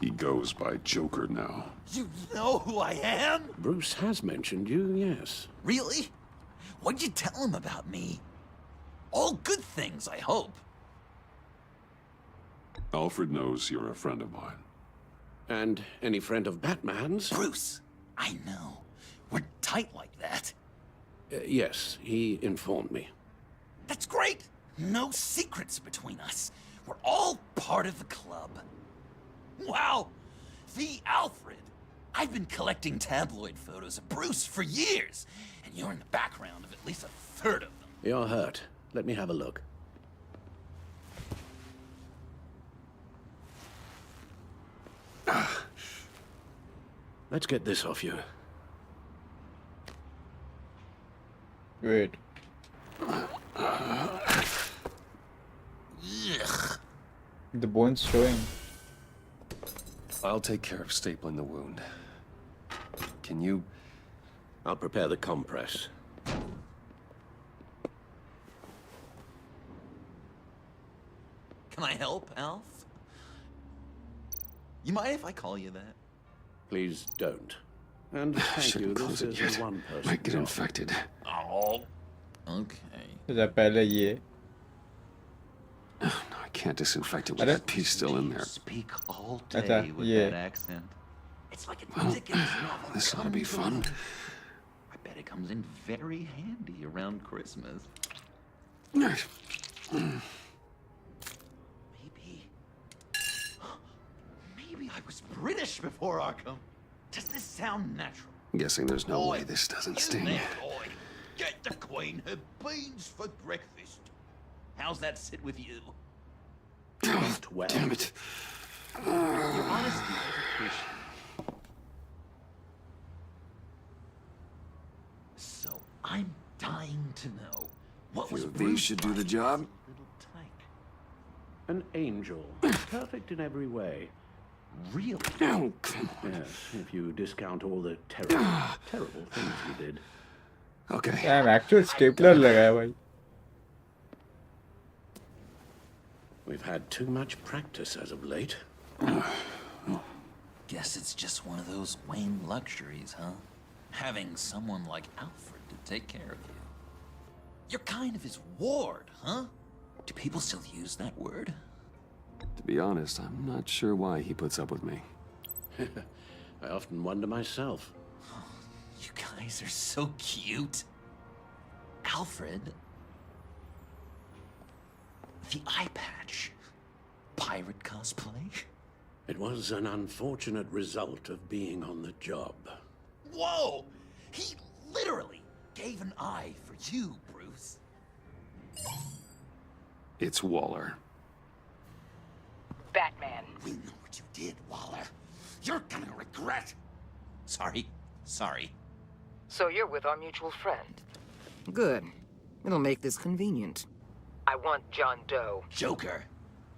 He goes by Joker now. You know who I am? Bruce has mentioned you, yes. Really? What'd you tell him about me? All good things, I hope. Alfred knows you're a friend of mine. And any friend of Batman's? Bruce, I know. We're tight like that. Yes, he informed me. That's great. No secrets between us. We're all part of the club. Wow, the Alfred. I've been collecting tabloid photos of Bruce for years, and you're in the background of at least a third of them. You're hurt. Let me have a look. Let's get this off you. Wait. Ugh. The bone's showing. I'll take care of stapling the wound. Can you... I'll prepare the compress. Can I help, Alf? You mind if I call you that? Please don't. And thank you, this is one person. Might get infected. Oh. Okay. जरा पहले ये. No, I can't disinfect it with that piece still in there. Speak all अच्छा, day with ये. that accent. It's like a Dickens novel. This ought to be come fun. I bet it comes in very handy around Christmas. Maybe I was British before Arkham. Does this sound natural? I'm guessing there's no way this doesn't sting. Boy, get the Queen her beans for breakfast. How's that sit with you? Well. Damn it. Your honesty is appreciated. So I'm dying to know what was These Bruce should do the Wayne's job. little tyke? An angel. Perfect in every way. Really? Oh, come on. Yes, if you discount all the terrible things he did. Okay. Damn, actual stapler लगा है भाई. We've had too much practice as of late. Guess it's just one of those Wayne luxuries, huh? Having someone like Alfred to take care of you. You're kind of his ward, huh? Do people still use that word? To be honest, I'm not sure why he puts up with me. I often wonder myself. You guys are so cute. Alfred. The eye patch. Pirate cosplay? It was an unfortunate result of being on the job. Whoa! He literally gave an eye for you, Bruce. It's Waller. Batman. We know what you did, Waller. You're gonna regret. Sorry. So you're with our mutual friend. Good. It'll make this convenient. I want John Doe. Joker.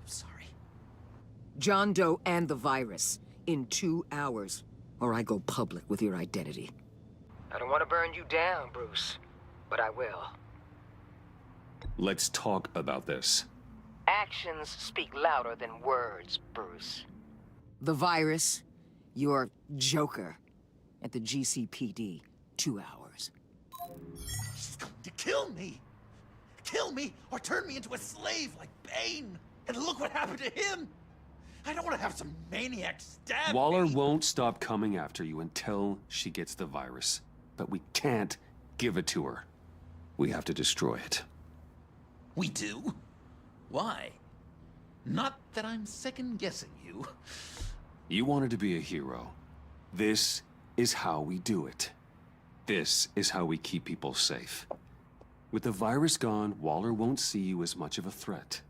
Sorry. John Doe and the virus. In 2 hours. Or I go public with your identity. I don't want to burn you down, Bruce. But I will. Let's talk about this. Actions speak louder than words, Bruce. The virus, your Joker, at the GCPD, 2 hours. She's going to kill me. Kill me or turn me into a slave like Bane. And look what happened to him. I don't want to have some maniac stab Waller me. won't stop coming after you until she gets the virus. But we can't give it to her. We have to destroy it. We do? Why? Not that I'm second-guessing you. You wanted to be a hero. This is how we do it. This is how we keep people safe. With the virus gone, Waller won't see you as much of a threat.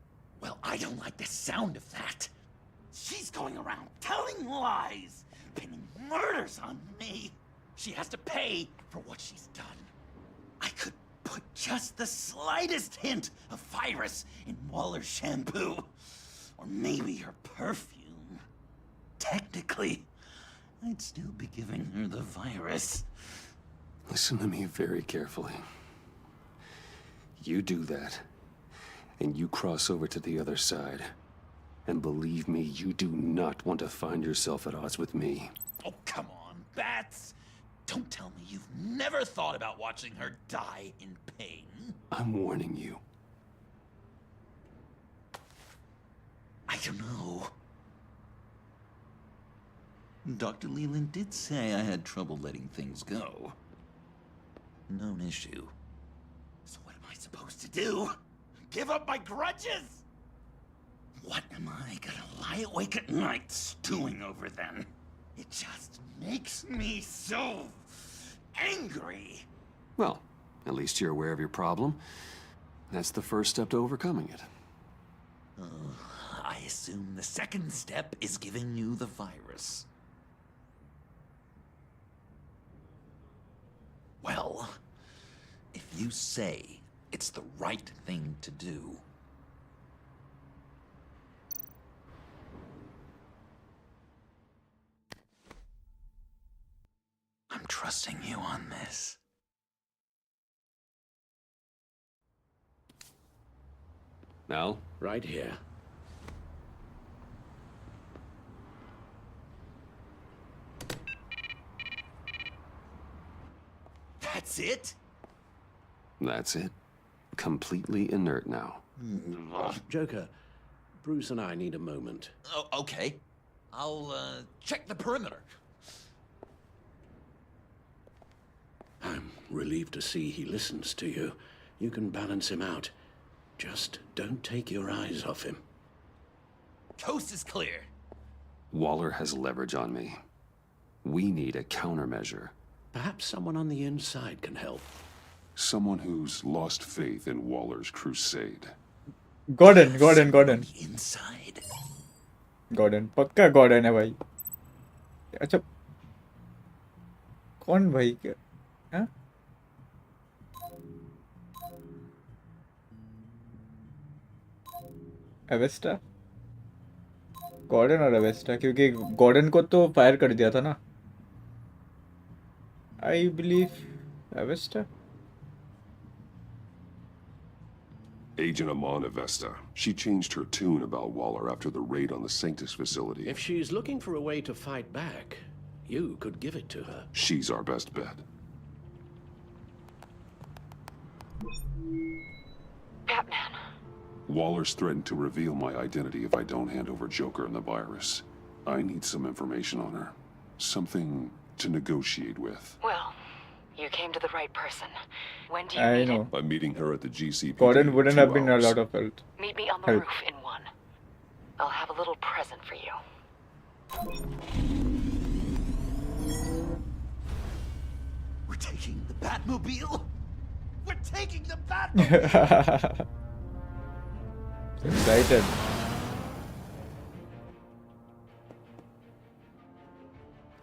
Well, I don't like the sound of that. She's going around telling lies, pinning murders on me. She has to pay for what she's done. I could put just the slightest hint of virus in Waller's shampoo. Or maybe her perfume. Technically, I'd still be giving her the virus. Listen to me very carefully. You do that, and you cross over to the other side. And believe me, you do not want to find yourself at odds with me. Oh, come on, Bats. Don't tell me you've never thought about watching her die in pain. I'm warning you. I don't know. Dr. Leland did say I had trouble letting things go. Known issue. So what am I supposed to do? Give up my grudges? What am I gonna lie awake at night stewing over then? It just makes me so angry. Well, at least you're aware of your problem. That's the first step to overcoming it. I assume the second step is giving you the virus. Well, if you say it's the right thing to do, I'm trusting you on this. Al? Right here. That's it? That's it. Completely inert now. Joker, Bruce and I need a moment. Oh, okay. I'll, check the perimeter. I'm relieved to see he listens to you. You can balance him out. Just don't take your eyes off him. Coast is clear. Waller has leverage on me. We need a countermeasure. Perhaps someone on the inside can help. Someone who's lost faith in Waller's crusade. Gordon. Inside. Gordon, पक्का Gordon है भाई. अच्छा, कौन भाई क्या? हाँ? एवेस्टा? Gordon और एवेस्टा, क्योंकि गॉर्डन को तो फायर कर दिया था ना. I believe Avesta. Agent Amon Avesta. She changed her tune about Waller after the raid on the Sanctus facility. If she's looking for a way to fight back, you could give it to her. She's our best bet. Batman. Waller's threatened to reveal my identity if I don't hand over Joker and the virus. I need some information on her. Something to negotiate with. Well, you came to the right person. When do you I need know. it? I'm meeting her at the GCPD. Gordon in wouldn't 2 have been a hours. lot of help. Meet me on the roof in 1. I'll have a little present for you. We're taking the Batmobile? We're taking the Batmobile! Excited.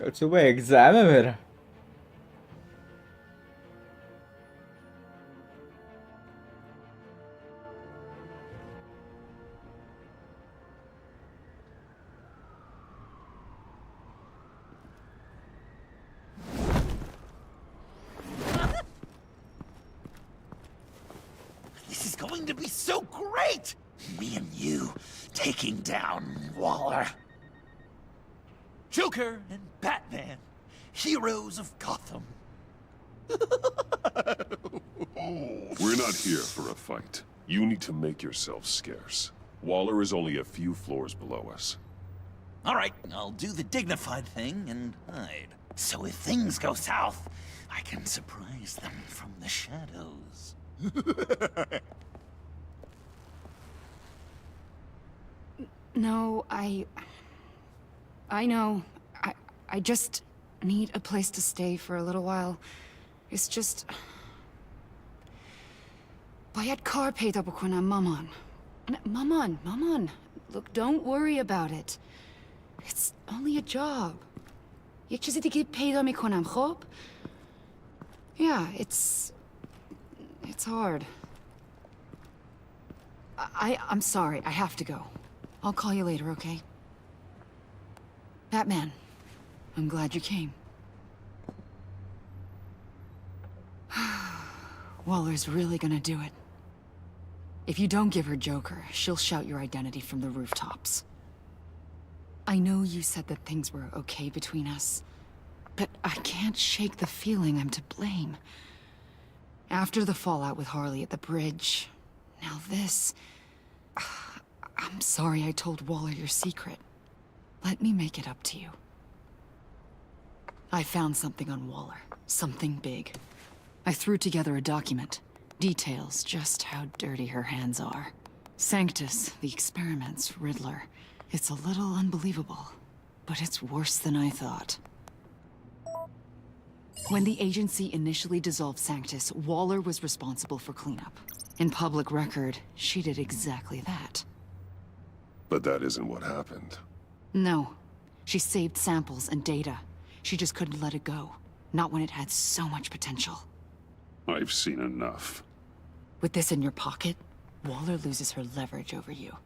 कल सुबह exam है मेरा. This is going to be so great! Me and you taking down Waller. Joker and Batman, heroes of Gotham. We're not here for a fight. You need to make yourself scarce. Waller is only a few floors below us. All right, I'll do the dignified thing and hide. So if things go south, I can surprise them from the shadows. No, I know. I just need a place to stay for a little while. It's just... Bayad kar peyda bukonam maman. Maman. Look, don't worry about it. It's only a job. یک چیزی دیگه پیدا میکنم خب؟ Yeah, it's hard. I'm sorry. I have to go. I'll call you later, okay? Batman, I'm glad you came. Waller's really gonna do it. If you don't give her Joker, she'll shout your identity from the rooftops. I know you said that things were okay between us, but I can't shake the feeling I'm to blame. After the fallout with Harley at the bridge, now this... I'm sorry I told Waller your secret. Let me make it up to you. I found something on Waller. Something big. I threw together a document. Details just how dirty her hands are. Sanctus, the experiments, Riddler. It's a little unbelievable, but it's worse than I thought. When the agency initially dissolved Sanctus, Waller was responsible for cleanup. In public record, she did exactly that. But that isn't what happened. No. She saved samples and data. She just couldn't let it go. Not when it had so much potential. I've seen enough. With this in your pocket, Waller loses her leverage over you.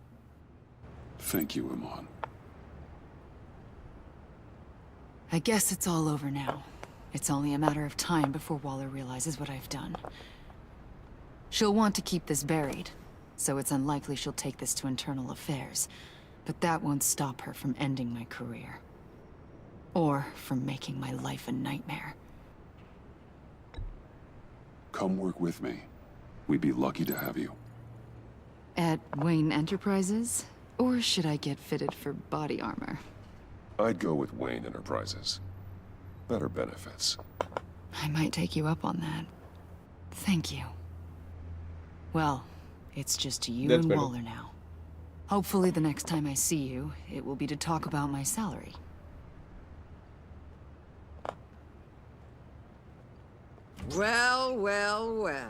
Thank you, Iman. I guess it's all over now. It's only a matter of time before Waller realizes what I've done. She'll want to keep this buried, so it's unlikely she'll take this to internal affairs. But that won't stop her from ending my career. Or from making my life a nightmare. Come work with me. We'd be lucky to have you. At Wayne Enterprises? Or should I get fitted for body armor? I'd go with Wayne Enterprises. Better benefits. I might take you up on that. Thank you. Well, it's just you That's and better. Waller now. Hopefully the next time I see you, it will be to talk about my salary. Well.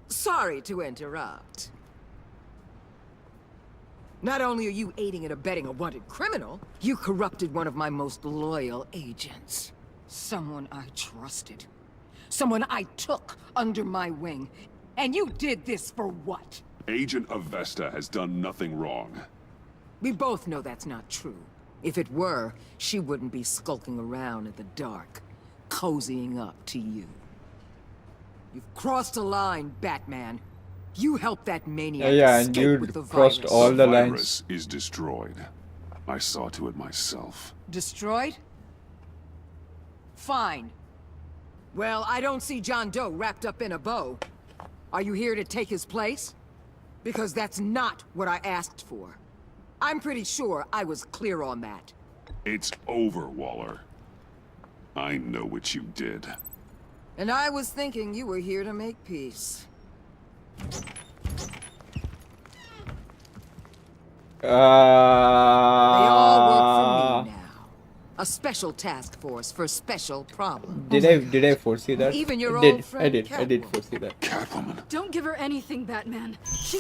Sorry to interrupt. Not only are you aiding and abetting a wanted criminal, you corrupted one of my most loyal agents. Someone I trusted. Someone I took under my wing. And you did this for what? Agent Avesta has done nothing wrong. We both know that's not true. If it were, she wouldn't be skulking around in the dark, cozying up to you. You've crossed a line, Batman. You helped that maniac Yeah, and escape with you the crossed virus. all the The lines. virus is destroyed. I saw to it myself. Destroyed? Fine. Well, I don't see John Doe wrapped up in a bow. Are you here to take his place? Because that's not what I asked for. I'm pretty sure I was clear on that. It's over, Waller. I know what you did. And I was thinking you were here to make peace. They all work for me now. A special task force for special problems. Did I foresee that? Even your I did. old friend I did Catwoman. foresee that. Catwoman. Don't give her anything, Batman. She...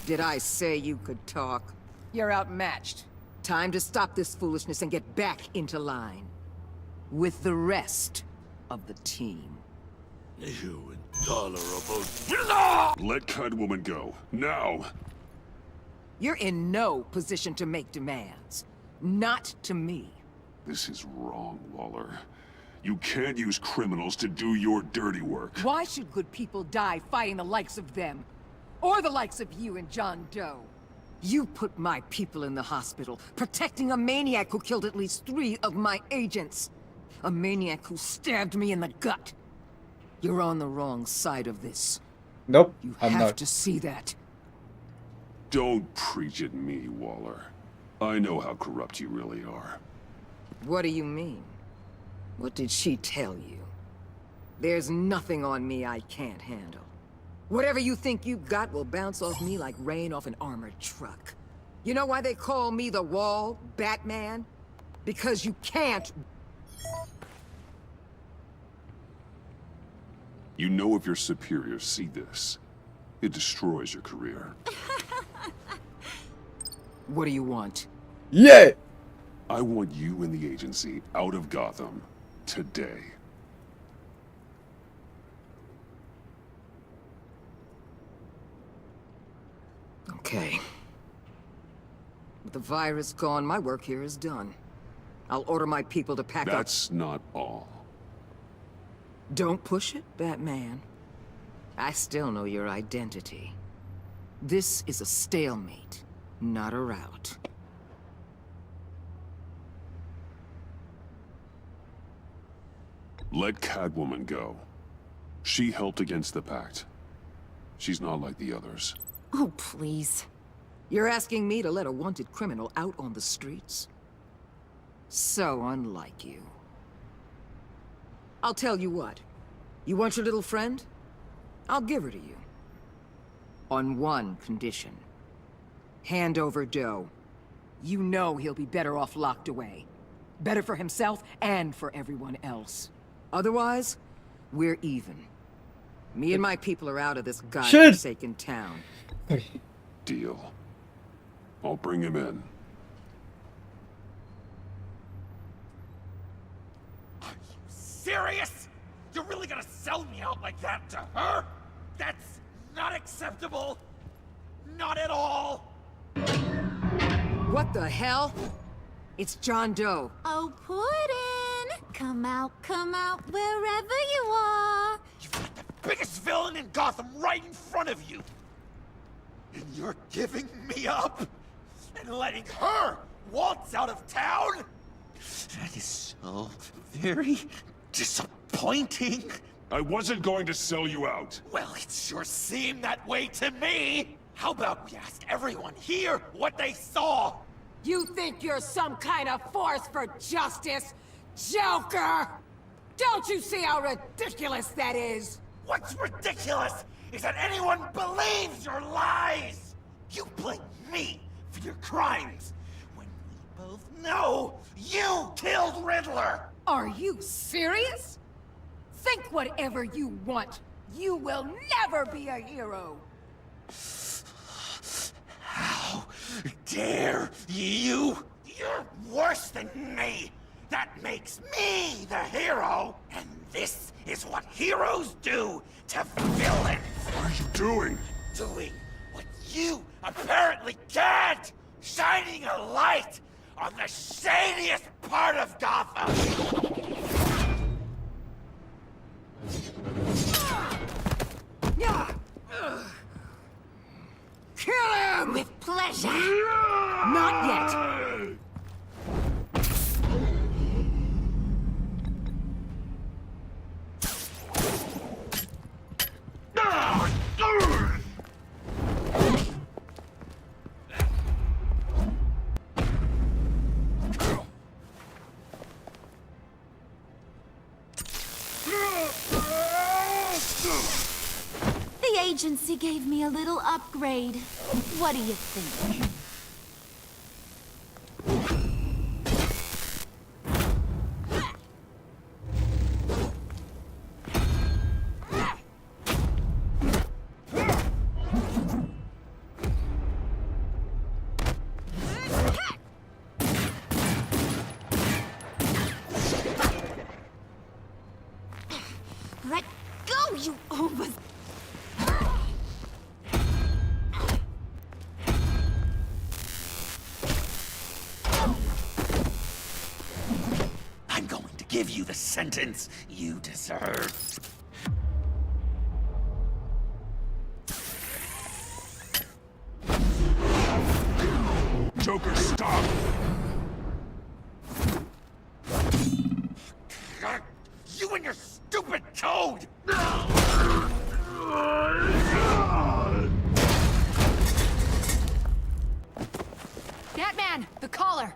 Did I say you could talk? You're outmatched. Time to stop this foolishness and get back into line. With the rest of the team. You intolerable... Let Catwoman go. Now! You're in no position to make demands. Not to me. This is wrong, Waller. You can't use criminals to do your dirty work. Why should good people die fighting the likes of them? Or the likes of you and John Doe? You put my people in the hospital, protecting a maniac who killed at least 3 of my agents. A maniac who stabbed me in the gut. You're on the wrong side of this. Nope, You I'm have not. to see that. Don't preach at me, Waller. I know how corrupt you really are. What do you mean? What did she tell you? There's nothing on me I can't handle. Whatever you think you got will bounce off me like rain off an armored truck. You know why they call me the Wall, Batman? Because you can't. You know if your superiors see this, it destroys your career. What do you want? Yeah! I want you and the agency out of Gotham today. Okay. With the virus gone, my work here is done. I'll order my people to pack up. That's not all. Don't push it, Batman. I still know your identity. This is a stalemate, not a rout. Let Catwoman go. She helped against the Pact. She's not like the others. Oh, please. You're asking me to let a wanted criminal out on the streets? So unlike you. I'll tell you what. You want your little friend? I'll give her to you. On one condition. Hand over Doe. You know he'll be better off locked away. Better for himself and for everyone else. Otherwise, we're even. Me and my people are out of this godforsaken town. Deal. I'll bring him in. Serious? You're really gonna sell me out like that to her? That's not acceptable. Not at all. What the hell? It's John Doe. Oh, Puddin'! Come out, wherever you are. You've got the biggest villain in Gotham right in front of you. And you're giving me up? And letting her waltz out of town? That is so very disappointing. I wasn't going to sell you out. Well, it sure seemed that way to me. How about we ask everyone here what they saw? You think you're some kind of force for justice, Joker? Don't you see how ridiculous that is? What's ridiculous is that anyone believes your lies. You blame me for your crimes when we both know you killed Riddler. Are you serious? Think whatever you want. You will never be a hero. How dare you? You're worse than me. That makes me the hero. And this is what heroes do to villains. What are you doing? Doing what you apparently can't. Shining a light on the shadiest part of Gotham. Kill him! With pleasure. Not yet. The agency gave me a little upgrade. What do you think? Let go, you over... I'm going to give you the sentence you deserve. Joker, stop! You and your stupid toad! Batman! The collar!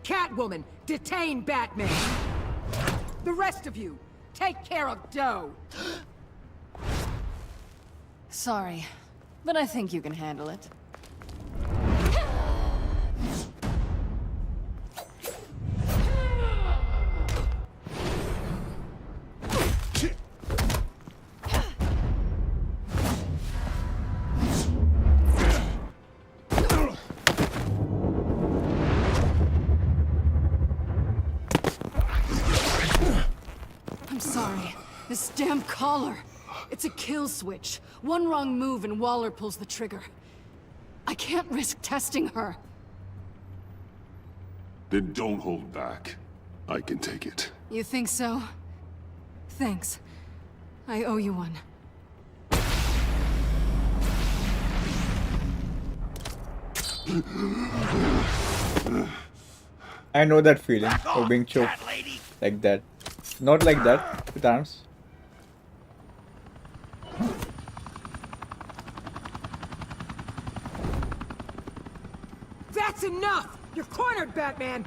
Catwoman, detain Batman! The rest of you, take care of Doe! Sorry, but I think you can handle it. I'm sorry. This damn collar. It's a kill switch. One wrong move and Waller pulls the trigger. I can't risk testing her. Then don't hold back. I can take it. You think so? Thanks. I owe you one. I know that feeling of being choked like that. Not like that, with arms. That's enough! You're cornered, Batman!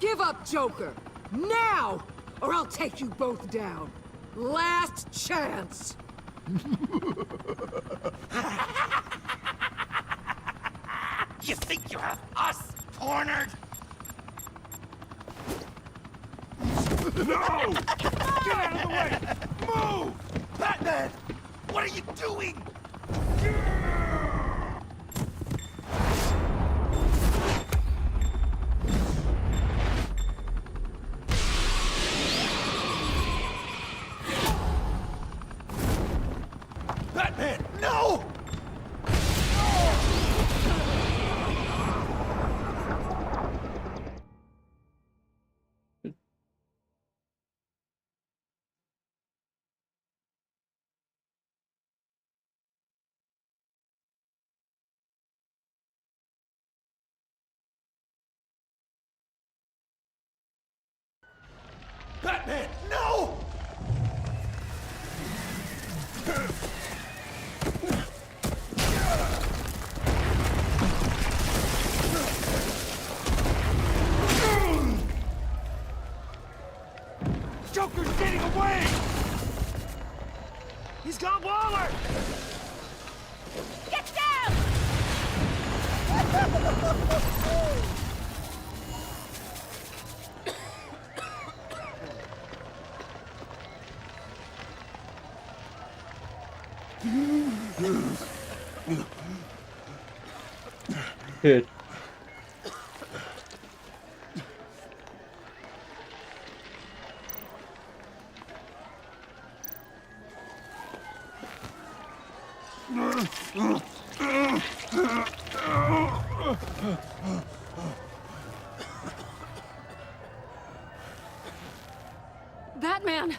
Give up, Joker! Now! Or I'll take you both down. Last chance! You think you have us cornered? No! Get out of the way! Move! Batman! What are you doing? Batman, no! Batman, no! Joker's getting away! He's got Waller! Get down! Shit. Batman!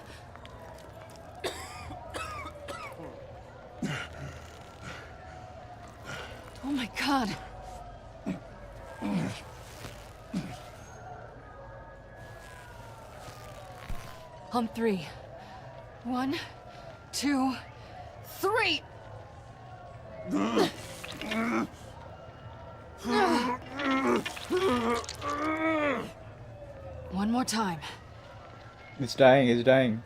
Oh my god. On three. 1, 2, 3! One more time. He's dying, he's dying.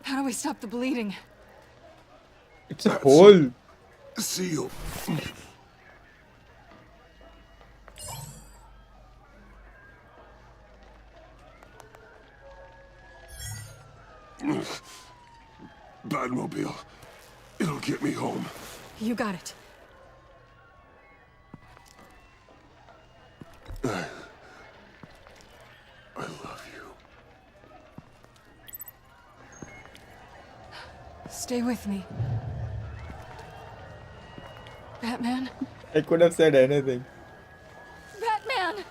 How do we stop the bleeding? It's a hole. Seal. Batmobile. It'll get me home. You got it. I love you. Stay with me. Batman? I could have said anything. Batman!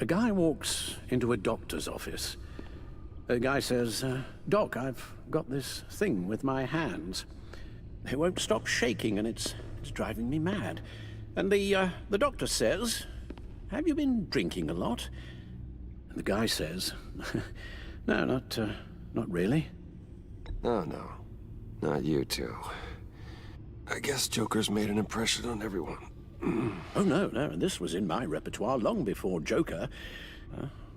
A guy walks into a doctor's office. The guy says, Doc, I've got this thing with my hands. They won't stop shaking and it's driving me mad. And the doctor says, have you been drinking a lot? And the guy says, no, not really. Oh, no. Not you two. I guess Joker's made an impression on everyone. Oh, no, this was in my repertoire long before Joker.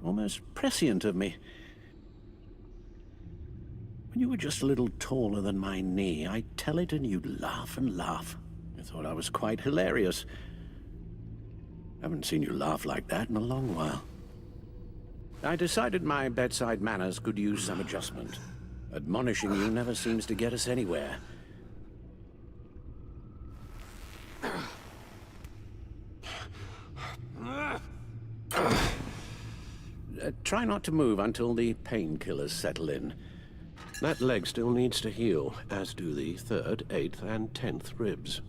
Almost prescient of me. When you were just a little taller than my knee, I'd tell it and you'd laugh and laugh. I thought I was quite hilarious. Haven't seen you laugh like that in a long while. I decided my bedside manners could use some adjustment. Admonishing you never seems to get us anywhere. Try not to move until the painkillers settle in. That leg still needs to heal, as do the 3rd, 8th, and 10th ribs.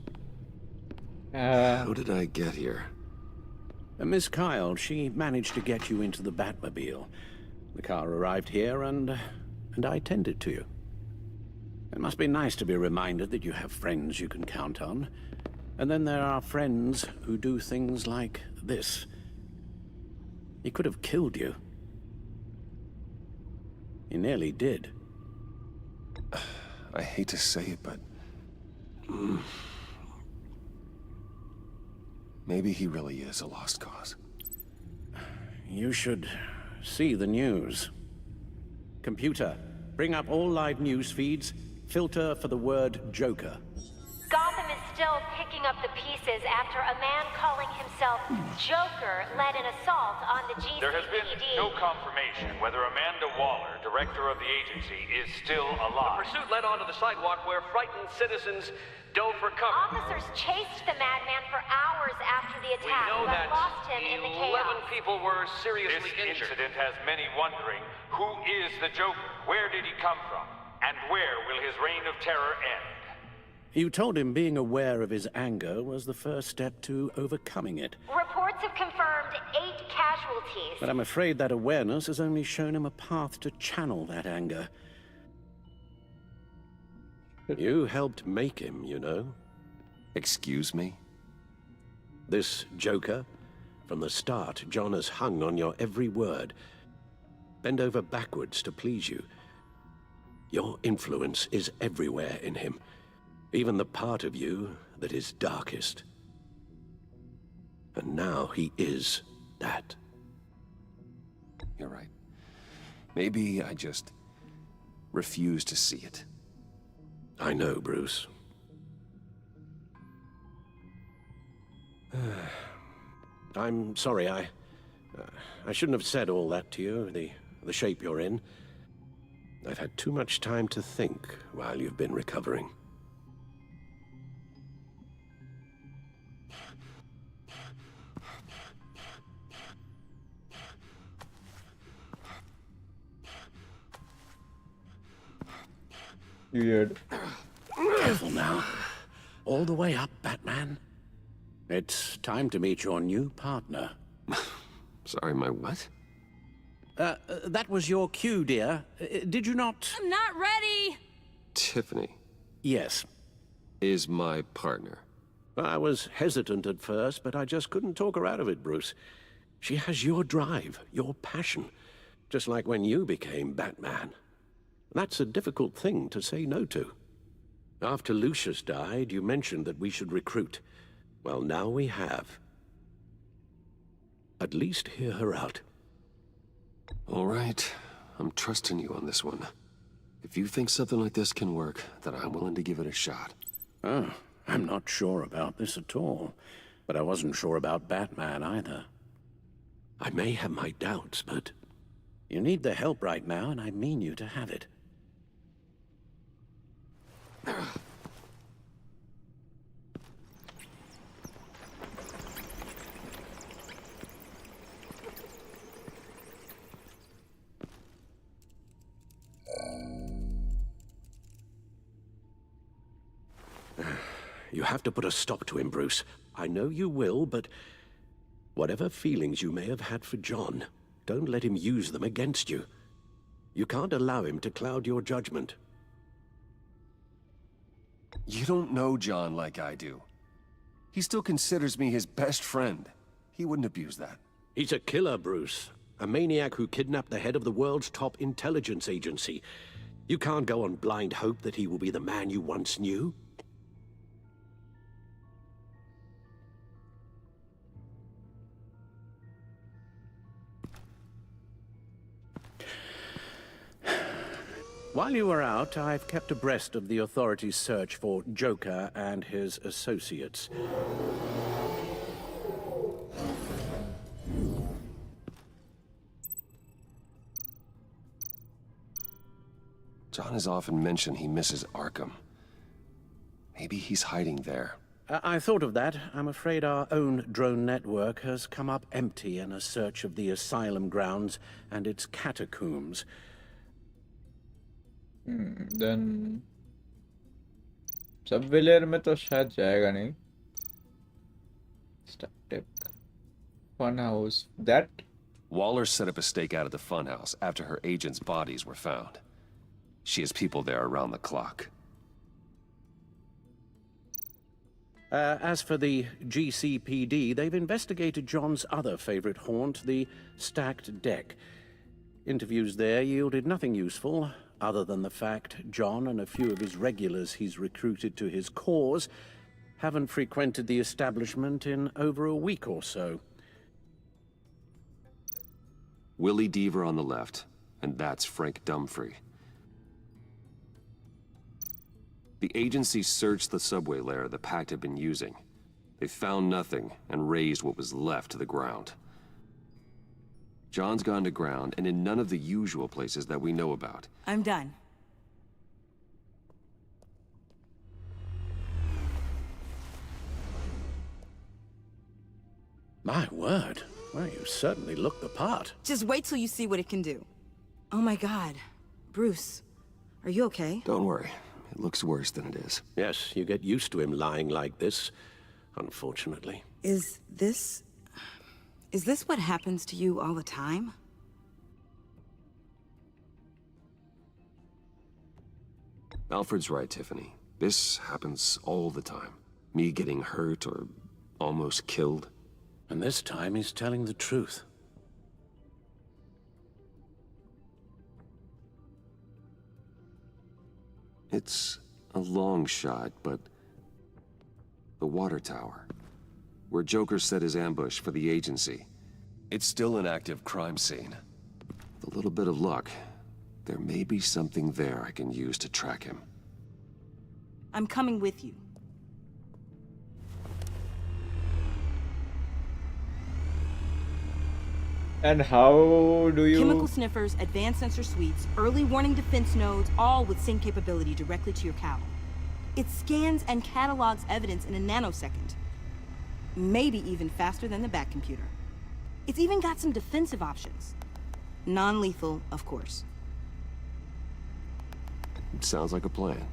How did I get here? Miss Kyle, she managed to get you into the Batmobile. The car arrived here, and I tended to you. It must be nice to be reminded that you have friends you can count on. And then there are friends who do things like this. He could have killed you. He nearly did. I hate to say it, but... maybe he really is a lost cause. You should see the news. Computer, bring up all live news feeds. Filter for the word Joker. Gotham is still picking up the pieces after a man calling himself Joker led an assault on the GCPD. There has been no confirmation whether Amanda Waller, director of the agency, is still alive. The pursuit led onto the sidewalk where frightened citizens dove for cover. Officers chased the madman for hours after the We attack, know but that lost him in the chaos. 11 people were seriously This injured. incident has many wondering, who is the Joker? Where did he come from? And where will his reign of terror end? You told him being aware of his anger was the first step to overcoming it. Reports have confirmed 8 casualties. But I'm afraid that awareness has only shown him a path to channel that anger. You helped make him, you know. Excuse me? This Joker, from the start, John has hung on your every word. Bend over backwards to please you. Your influence is everywhere in him. Even the part of you that is darkest. And now he is that. You're right. Maybe I just refuse to see it. I know, Bruce. I'm sorry, I shouldn't have said all that to you, the shape you're in. I've had too much time to think while you've been recovering. Weird. Careful now. All the way up, Batman. It's time to meet your new partner. Sorry, my what? That was your cue, dear. Did you not? I'm not ready! Tiffany. Yes. Is my partner. I was hesitant at first, but I just couldn't talk her out of it, Bruce. She has your drive, your passion, just like when you became Batman. That's a difficult thing to say no to. After Lucius died, you mentioned that we should recruit. Well, now we have. At least hear her out. All right. I'm trusting you on this one. If you think something like this can work, then I'm willing to give it a shot. Oh, I'm not sure about this at all. But I wasn't sure about Batman either. I may have my doubts, but you need the help right now, and I mean you to have it. You have to put a stop to him, Bruce. I know you will, but whatever feelings you may have had for John, don't let him use them against you. You can't allow him to cloud your judgment. You don't know John like I do. He still considers me his best friend. He wouldn't abuse that. He's a killer, Bruce. A maniac who kidnapped the head of the world's top intelligence agency. You can't go on blind hope that he will be the man you once knew. While you were out, I've kept abreast of the authorities' search for Joker and his associates. John has often mentioned he misses Arkham. Maybe he's hiding there. I thought of that. I'm afraid our own drone network has come up empty in a search of the asylum grounds and its catacombs. Then Subway layer में तो शायद जाएगा नहीं. Static funhouse. That Waller set up a stakeout at the funhouse after her agents' bodies were found. She has people there around the clock. As for the GCPD, they've investigated John's other favorite haunt, the stacked deck. Interviews there yielded nothing useful, other than the fact John and a few of his regulars he's recruited to his cause haven't frequented the establishment in over a week or so. Willie Deaver on the left, and that's Frank Dumfrey. The agency searched the subway layer the Pact had been using. They found nothing and razed what was left to the ground. John's gone to ground and in none of the usual places that we know about. I'm done. My word. Well, you certainly look the part. Just wait till you see what it can do. Oh my God. Bruce, are you okay? Don't worry. It looks worse than it is. Yes, you get used to him lying like this, unfortunately. Is this what happens to you all the time? Alfred's right, Tiffany. This happens all the time. Me getting hurt or almost killed. And this time he's telling the truth. It's a long shot, but the water tower, where Joker set his ambush for the agency, it's still an active crime scene. With a little bit of luck, there may be something there I can use to track him. I'm coming with you. and how do you... Chemical sniffers, advanced sensor suites, early warning defense nodes, all with sync capability directly to your cowl. It scans and catalogs evidence in a nanosecond. Maybe even faster than the Bat computer. It's even got some defensive options. Non-lethal, of course. It sounds like a plan.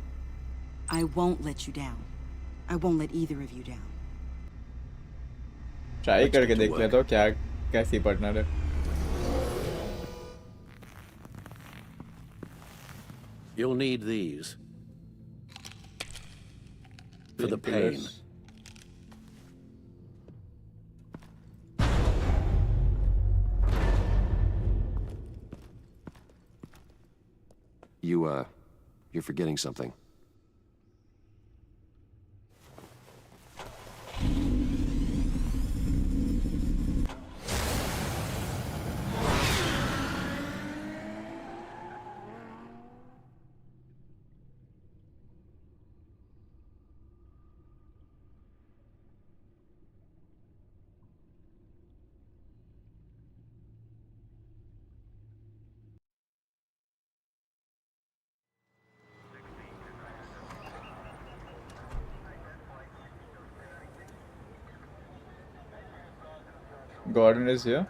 I won't let you down. I won't let either of you down. Try करके देख लेता हूँ क्या कैसी partner है. You'll need these. For the pain. You're forgetting something. Gordon is here.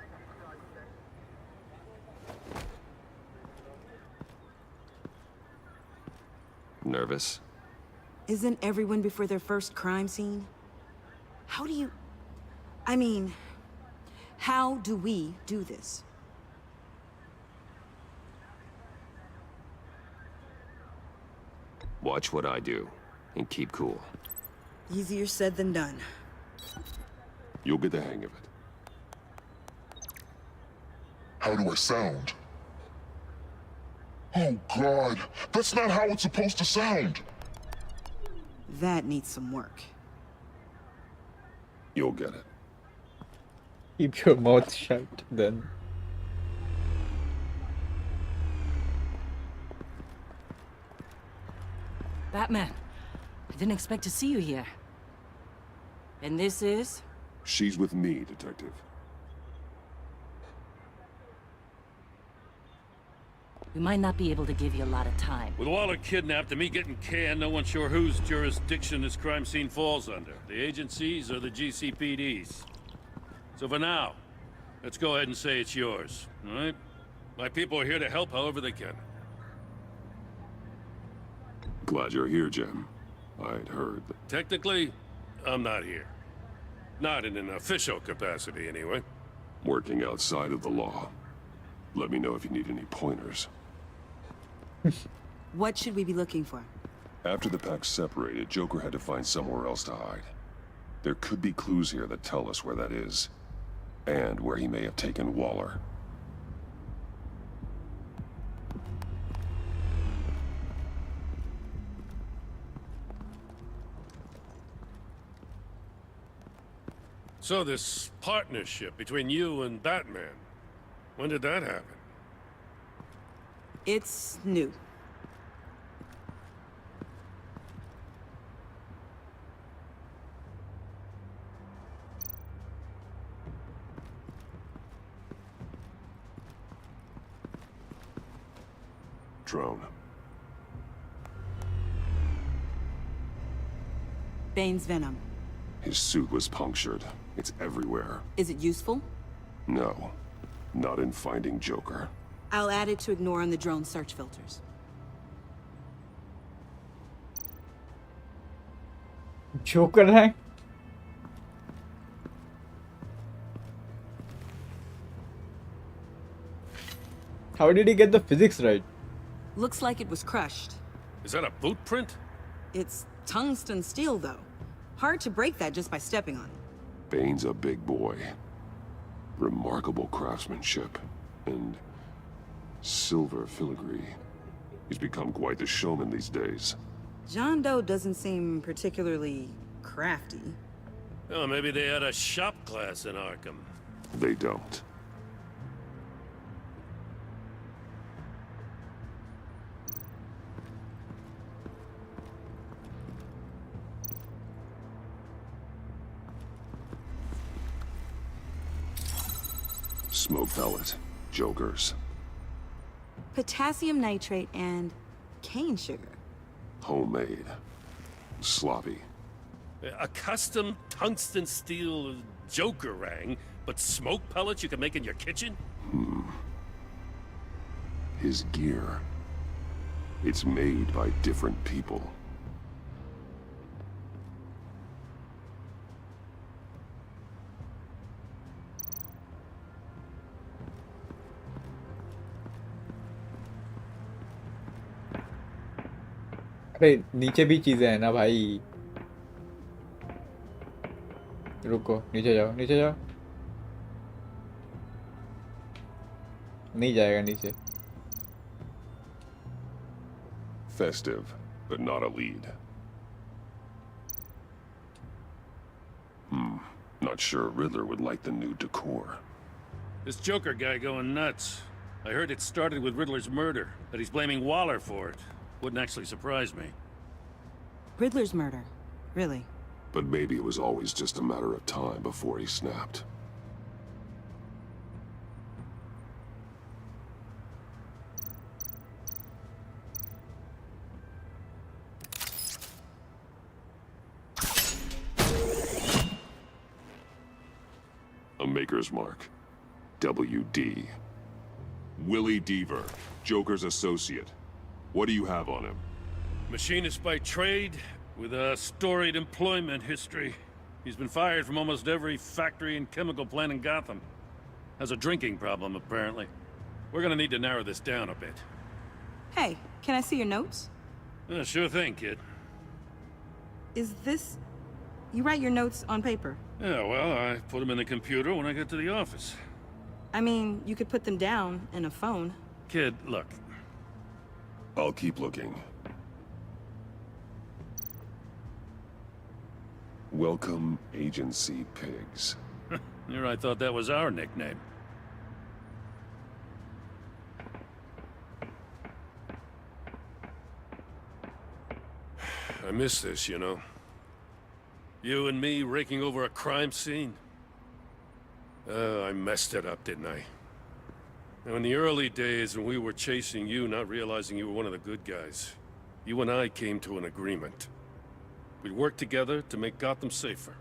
Nervous? Isn't everyone before their first crime scene? How do you... I mean, how do we do this? Watch what I do, and keep cool. Easier said than done. You'll get the hang of it. How do I sound? Oh God, that's not how it's supposed to sound. That needs some work. You'll get it. Keep your mouth shut then. Batman, I didn't expect to see you here. And this is? She's with me, Detective. We might not be able to give you a lot of time. With Waller kidnapped and me getting canned, no one's sure whose jurisdiction this crime scene falls under. The agencies or the GCPD's. So for now, let's go ahead and say it's yours, all right? My people are here to help however they can. Glad you're here, Jim. I'd heard that. Technically, I'm not here. Not in an official capacity, anyway. Working outside of the law. Let me know if you need any pointers. What should we be looking for? After the pack separated, Joker had to find somewhere else to hide. There could be clues here that tell us where that is. And where he may have taken Waller. So this partnership between you and Batman, when did that happen? It's new. Drone. Bane's venom. His suit was punctured. It's everywhere. Is it useful? No. Not in finding Joker. I'll add it to ignore on the drone search filters. Joker hai? How did he get the physics right? Looks like it was crushed. Is that a boot print? It's tungsten steel, though. Hard to break that just by stepping on it. Bane's a big boy. Remarkable craftsmanship. And silver filigree. He's become quite the showman these days. John Doe doesn't seem particularly crafty. Oh, maybe they had a shop class in Arkham. They don't. Smoke pellet. Jokers. Potassium nitrate and cane sugar. Homemade. Sloppy. A custom tungsten steel Jokerang, but smoke pellets you can make in your kitchen? His gear. It's made by different people. अरे नीचे भी चीजें हैं ना भाई रुको नीचे जाओ नहीं जाएगा नीचे Festive, but not a lead. Not sure Riddler would like the new decor. This Joker guy going nuts. I heard it started with Riddler's murder, but he's blaming Waller for it. Wouldn't actually surprise me. Riddler's murder? Really? But maybe it was always just a matter of time before he snapped. A Maker's Mark. WD. Willie Deaver, Joker's associate. What do you have on him? Machinist by trade, with a storied employment history. He's been fired from almost every factory and chemical plant in Gotham. Has a drinking problem, apparently. We're gonna need to narrow this down a bit. Hey, can I see your notes? Sure thing, kid. Is this... You write your notes on paper? Yeah, well, I put them in the computer when I get to the office. I mean, you could put them down in a phone. Kid, look. I'll keep looking. Welcome, Agency Pigs. Here I thought that was our nickname. I miss this, you know. You and me raking over a crime scene. Oh, I messed it up, didn't I? Now, in the early days when we were chasing you, not realizing you were one of the good guys, you and I came to an agreement. We'd work together to make Gotham safer.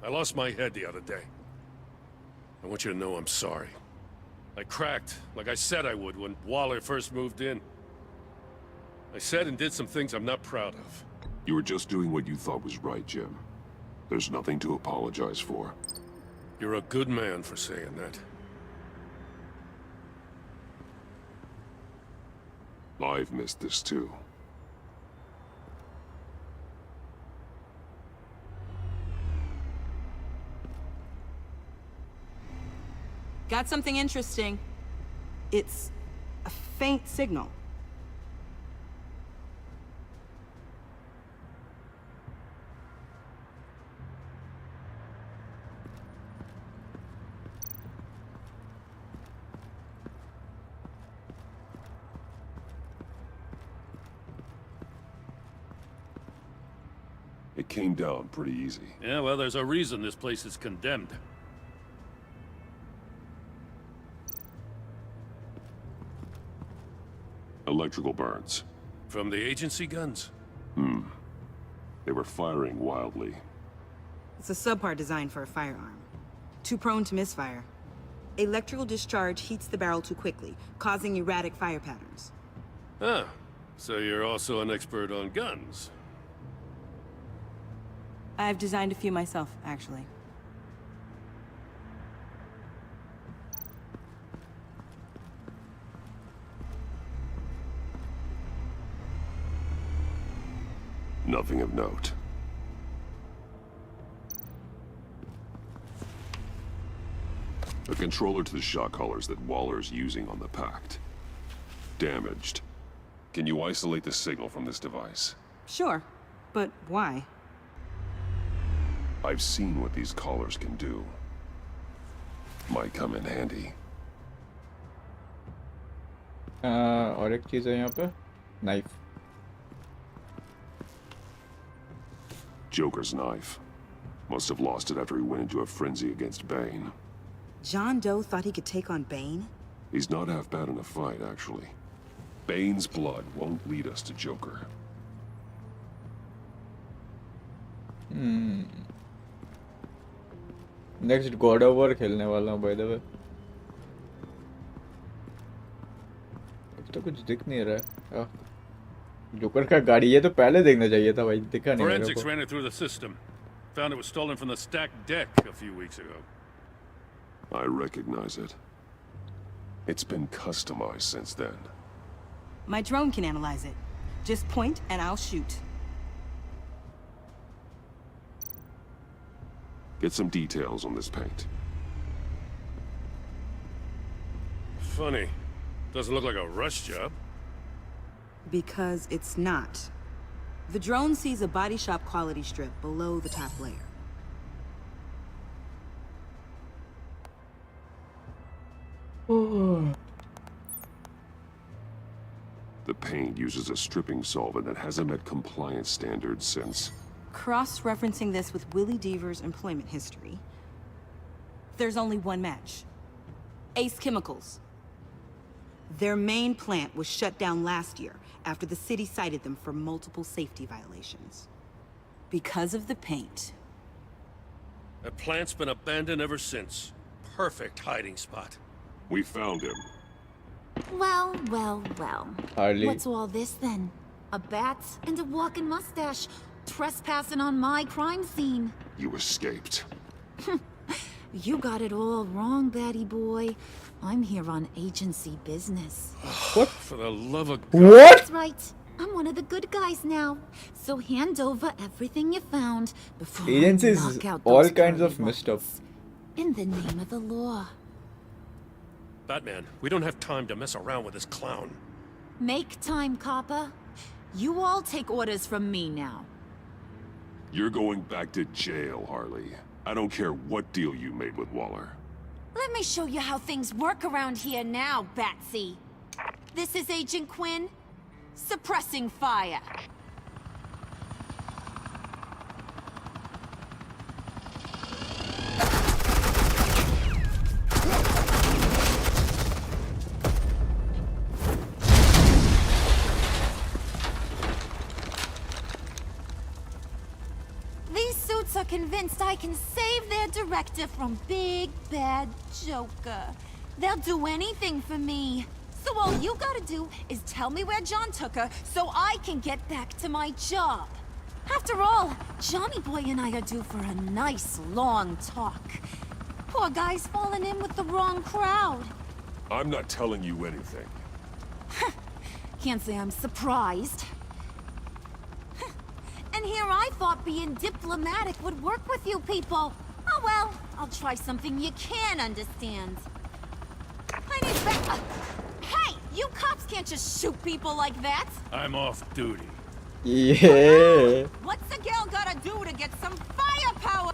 I lost my head the other day. I want you to know I'm sorry. I cracked, like I said I would when Waller first moved in. I said and did some things I'm not proud of. You were just doing what you thought was right, Jim. There's nothing to apologize for. You're a good man for saying that. I've missed this too. Got something interesting. It's a faint signal. It came down pretty easy. Yeah, well, there's a reason this place is condemned. Electrical burns. From the agency guns? They were firing wildly. It's a subpart designed for a firearm. Too prone to misfire. Electrical discharge heats the barrel too quickly, causing erratic fire patterns. Ah, so you're also an expert on guns. I've designed a few myself, actually. Nothing of note. A controller to the shot collars that Waller's using on the Pact. Damaged. Can you isolate the signal from this device? Sure, but why? I've seen what these collars can do. Might come in handy. और एक चीज़ है यहाँ पे knife Joker's knife. Must have lost it after he went into a frenzy against Bane. John Doe thought he could take on Bane? He's not half bad in a fight, actually. Bane's blood won't lead us to Joker. Next God of war खेलने वाला हूँ by the way अब तो कुछ दिख नहीं रहा है जोकर का गाड़ी ये तो पहले देखना चाहिए था भाई दिखा नहीं मेरे Forensics को ran it through the system. Found it was stolen from the stacked deck a few weeks ago. I recognize it. It's been customized since then. My drone can analyze it. Just point and I'll shoot. Get some details on this paint. Funny. Doesn't look like a rush job. Because it's not. The drone sees a body shop quality strip below the top layer. The paint uses a stripping solvent that hasn't met compliance standards since... Cross-referencing this with Willie Deaver's employment history, there's only one match. Ace Chemicals. Their main plant was shut down last year after the city cited them for multiple safety violations. Because of the paint. That plant's been abandoned ever since. Perfect hiding spot. We found him. Well, well, well. Harley. What's all this then? A bat and a walking mustache, trespassing on my crime scene. You escaped. You got it all wrong, Batty boy. I'm here on agency business. What? For the love of God. What? That's right. I'm one of the good guys now. So hand over everything you found before Agencies I knock out all those kinds of curly messed up. ones. In the name of the law. Batman, we don't have time to mess around with this clown. Make time, copper. You all take orders from me now. You're going back to jail, Harley. I don't care what deal you made with Waller. Let me show you how things work around here now, Batsy. This is Agent Quinn. Suppressing fire. These suits are convinced I can save their director from Big Bad Joker. They'll do anything for me. So all you gotta do is tell me where John took her so I can get back to my job. After all, Johnny Boy and I are due for a nice long talk. Poor guy's fallen in with the wrong crowd. I'm not telling you anything. Can't say I'm surprised. And here I thought being diplomatic would work with you people. Oh well, I'll try something you can understand. I need back. Hey, you cops can't just shoot people like that. I'm off duty. Yeah. What's a girl gotta do to get some firepower?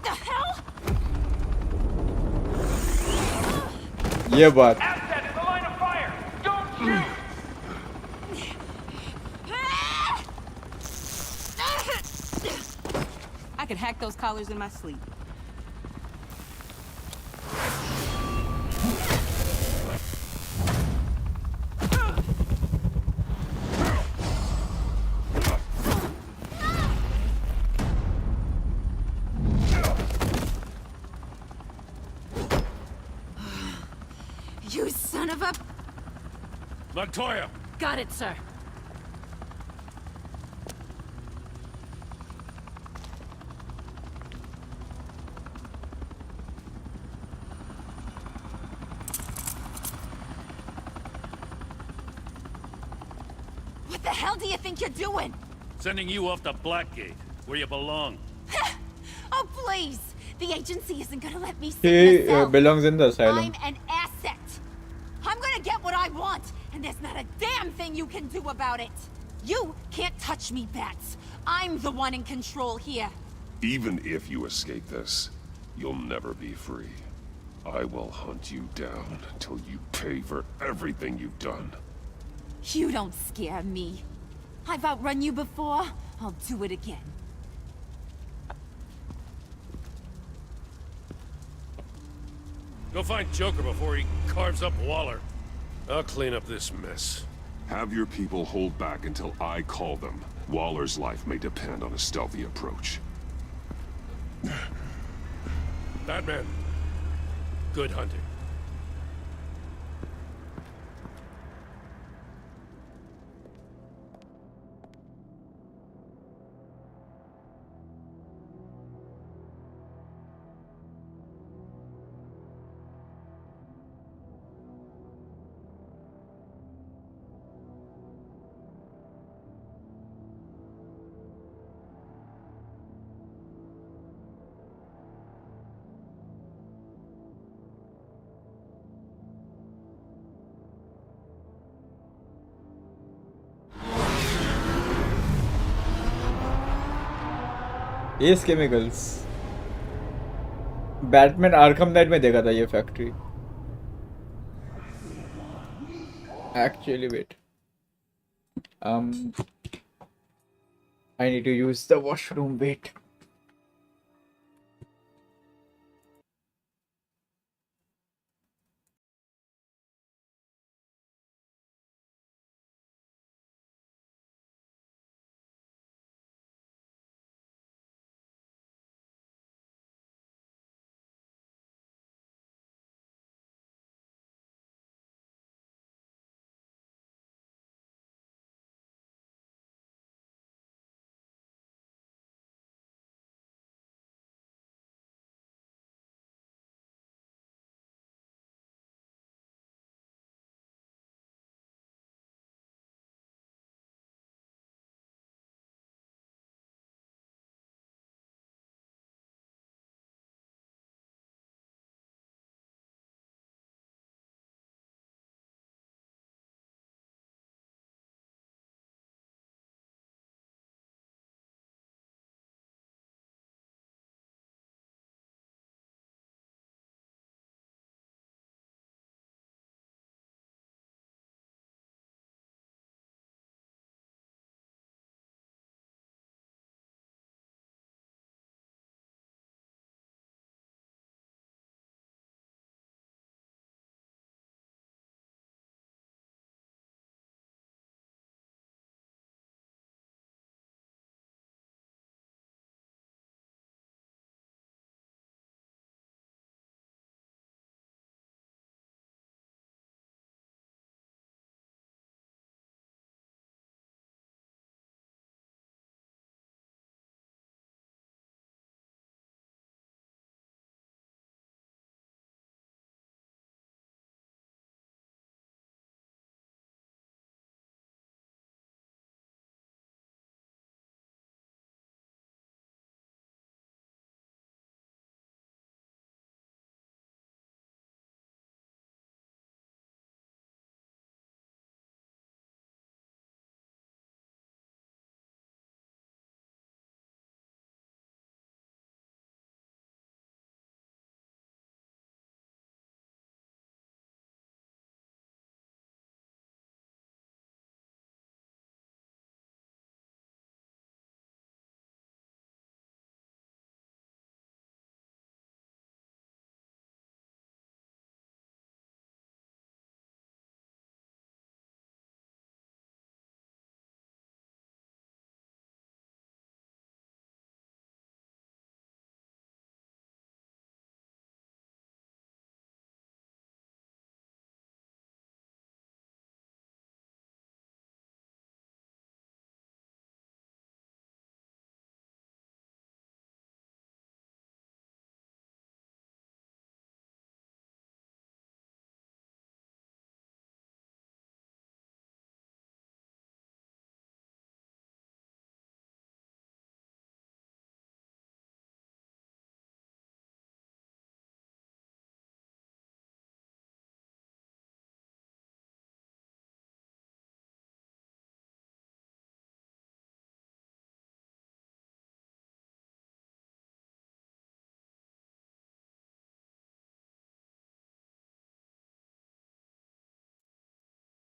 The hell? Yeah, but Asset in the line of fire! Don't shoot! I could hack those collars in my sleep. You son of a... Montoya! Got it, sir. What the hell do you think you're doing? Sending you off to Blackgate, where you belong. Oh, please! The agency isn't gonna let me sit he in the cell. belongs in the asylum. I'm an asset. I'm gonna get what I want, and there's not a damn thing you can do about it. You can't touch me, Bats. I'm the one in control here. Even if you escape this, you'll never be free. I will hunt you down until you pay for everything you've done. You don't scare me. I've outrun you before. I'll do it again. Go find Joker before he carves up Waller. I'll clean up this mess. Have your people hold back until I call them. Waller's life may depend on a stealthy approach. Batman, good hunting. Ace Chemicals Batman Arkham Knight में देखा था ये factory actually wait I need to use the washroom wait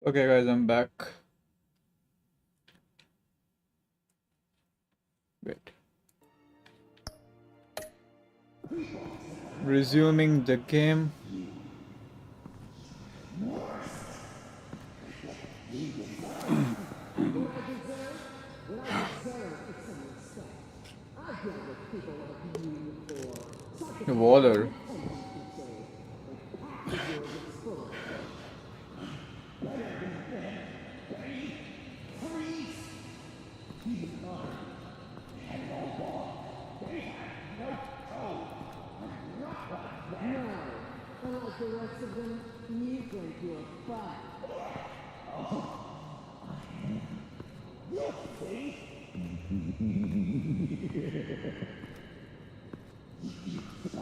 Okay, guys, I'm back. Wait. Resuming the game. Waller.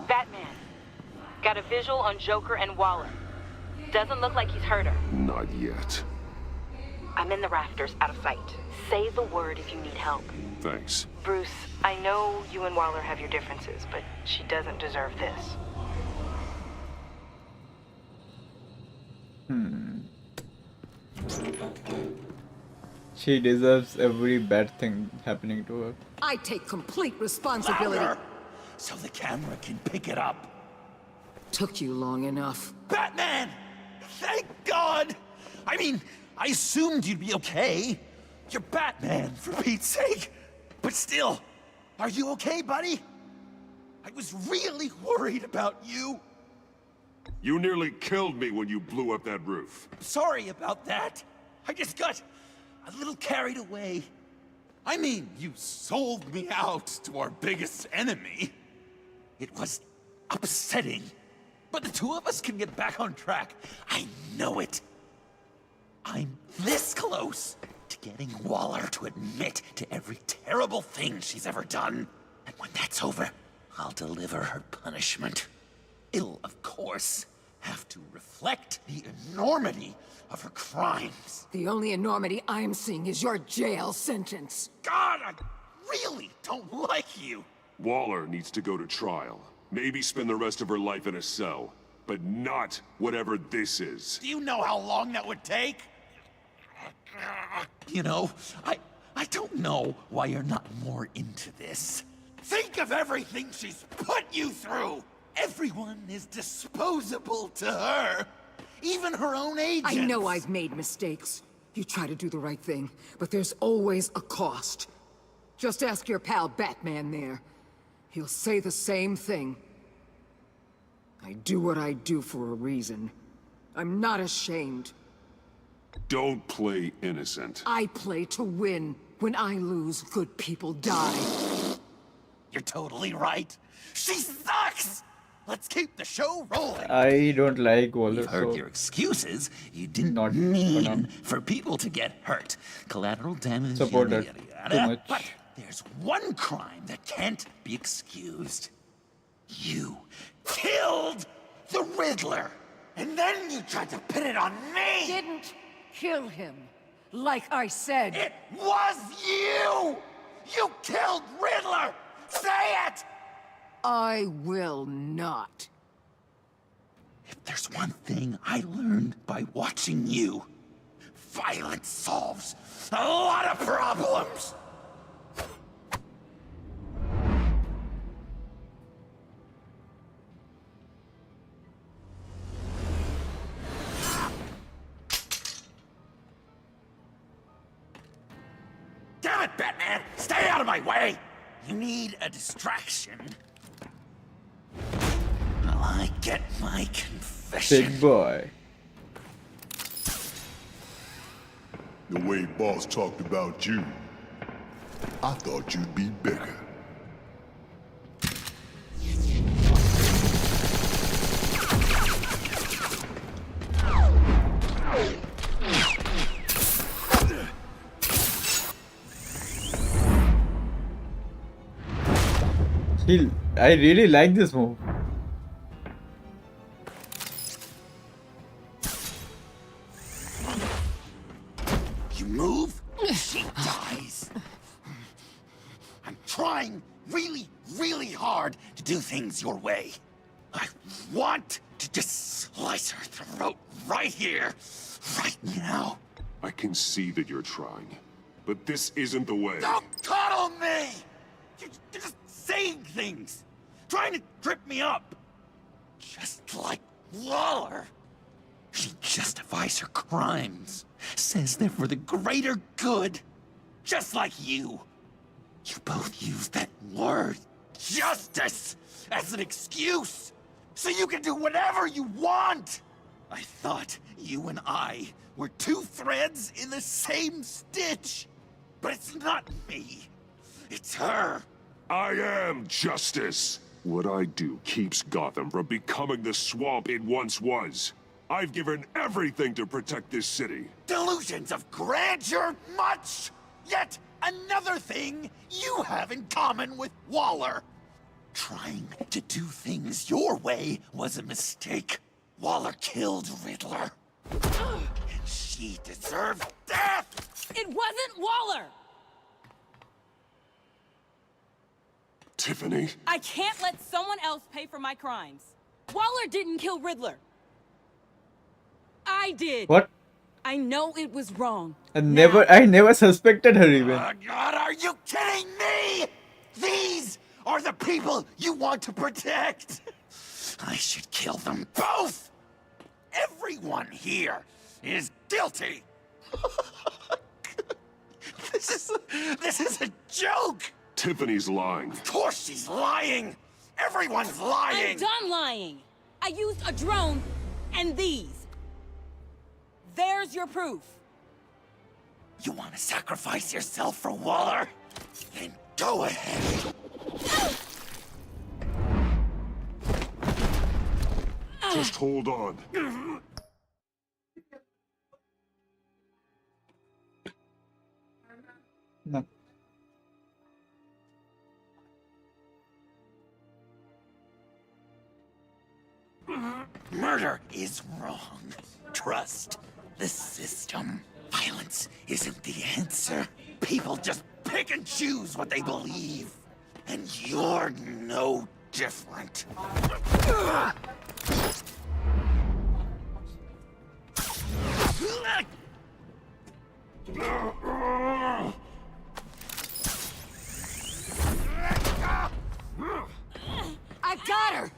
Batman, got a visual on Joker and Waller. Doesn't look like he's hurt her. Not yet. I'm in the rafters, out of sight. Say the word if you need help. Thanks. Bruce, I know you and Waller have your differences, but she doesn't deserve this. She deserves every bad thing happening to her. I take complete responsibility. Louder, so the camera can pick it up. Took you long enough. Batman! Thank God! I mean, I assumed you'd be okay. You're Batman, for Pete's sake. But still, are you okay, buddy? I was really worried about you. You nearly killed me when you blew up that roof. Sorry about that. I just got a little carried away. I mean, you sold me out to our biggest enemy. It was upsetting. But the two of us can get back on track. I know it. I'm this close to getting Waller to admit to every terrible thing she's ever done. And when that's over, I'll deliver her punishment. It'll, of course, have to reflect the enormity of her crimes. The only enormity I'm seeing is your jail sentence. God, I really don't like you. Waller needs to go to trial. Maybe spend the rest of her life in a cell. But not whatever this is. Do you know how long that would take? You know, I don't know why you're not more into this. Think of everything she's put you through! Everyone is disposable to her. Even her own agents. I know I've made mistakes. You try to do the right thing, but there's always a cost. Just ask your pal Batman there. He'll say the same thing. I do what I do for a reason. I'm not ashamed. Don't play innocent. I play to win. When I lose, good people die. You're totally right. She sucks! Let's keep the show rolling. I don't like Waller. We've heard So your excuses. You didn't for mean now. for people to get hurt. Collateral damage, Support yada, that yada, too yada. much. But there's one crime that can't be excused. You killed the Riddler. And then you tried to pin it on me. Didn't kill him. Like I said. It was you! You killed Riddler! Say it! I will not. If there's one thing I learned by watching you, violence solves a lot of problems. Damn it, Batman! Stay out of my way! You need a distraction. While I get my confession. big boy. The way Boss talked about you, I thought you'd be bigger. I really like this move. You move, she dies. I'm trying really, really hard to do things your way. I want to just slice her throat right here, Right now. I can see that you're trying, but this isn't the way. Don't coddle me! You're just saying things, trying to trip me up. Just like Waller. She justifies her crimes, says they're for the greater good. Just like you. You both use that word, justice, as an excuse, so you can do whatever you want. I thought you and I were two threads in the same stitch. But it's not me. It's her. I am justice. What I do keeps Gotham from becoming the swamp it once was. I've given everything to protect this city. Delusions of grandeur much? Yet another thing you have in common with Waller. Trying to do things your way was a mistake. Waller killed Riddler. And she deserved death! It wasn't Waller! Tiffany? I can't let someone else pay for my crimes. Waller didn't kill Riddler. I did. What? I know it was wrong. I never suspected her even. God, are you kidding me? These are the people you want to protect. I should kill them both. Everyone here is guilty. This is a joke. Tiffany's lying. Of course she's lying. Everyone's lying. I'm done lying. I used a drone and these. There's your proof. You want to sacrifice yourself for Waller? Then go ahead. Just hold on. No. Murder is wrong. Trust the system. Violence isn't the answer. People just pick and choose what they believe. And you're no different. I've got her!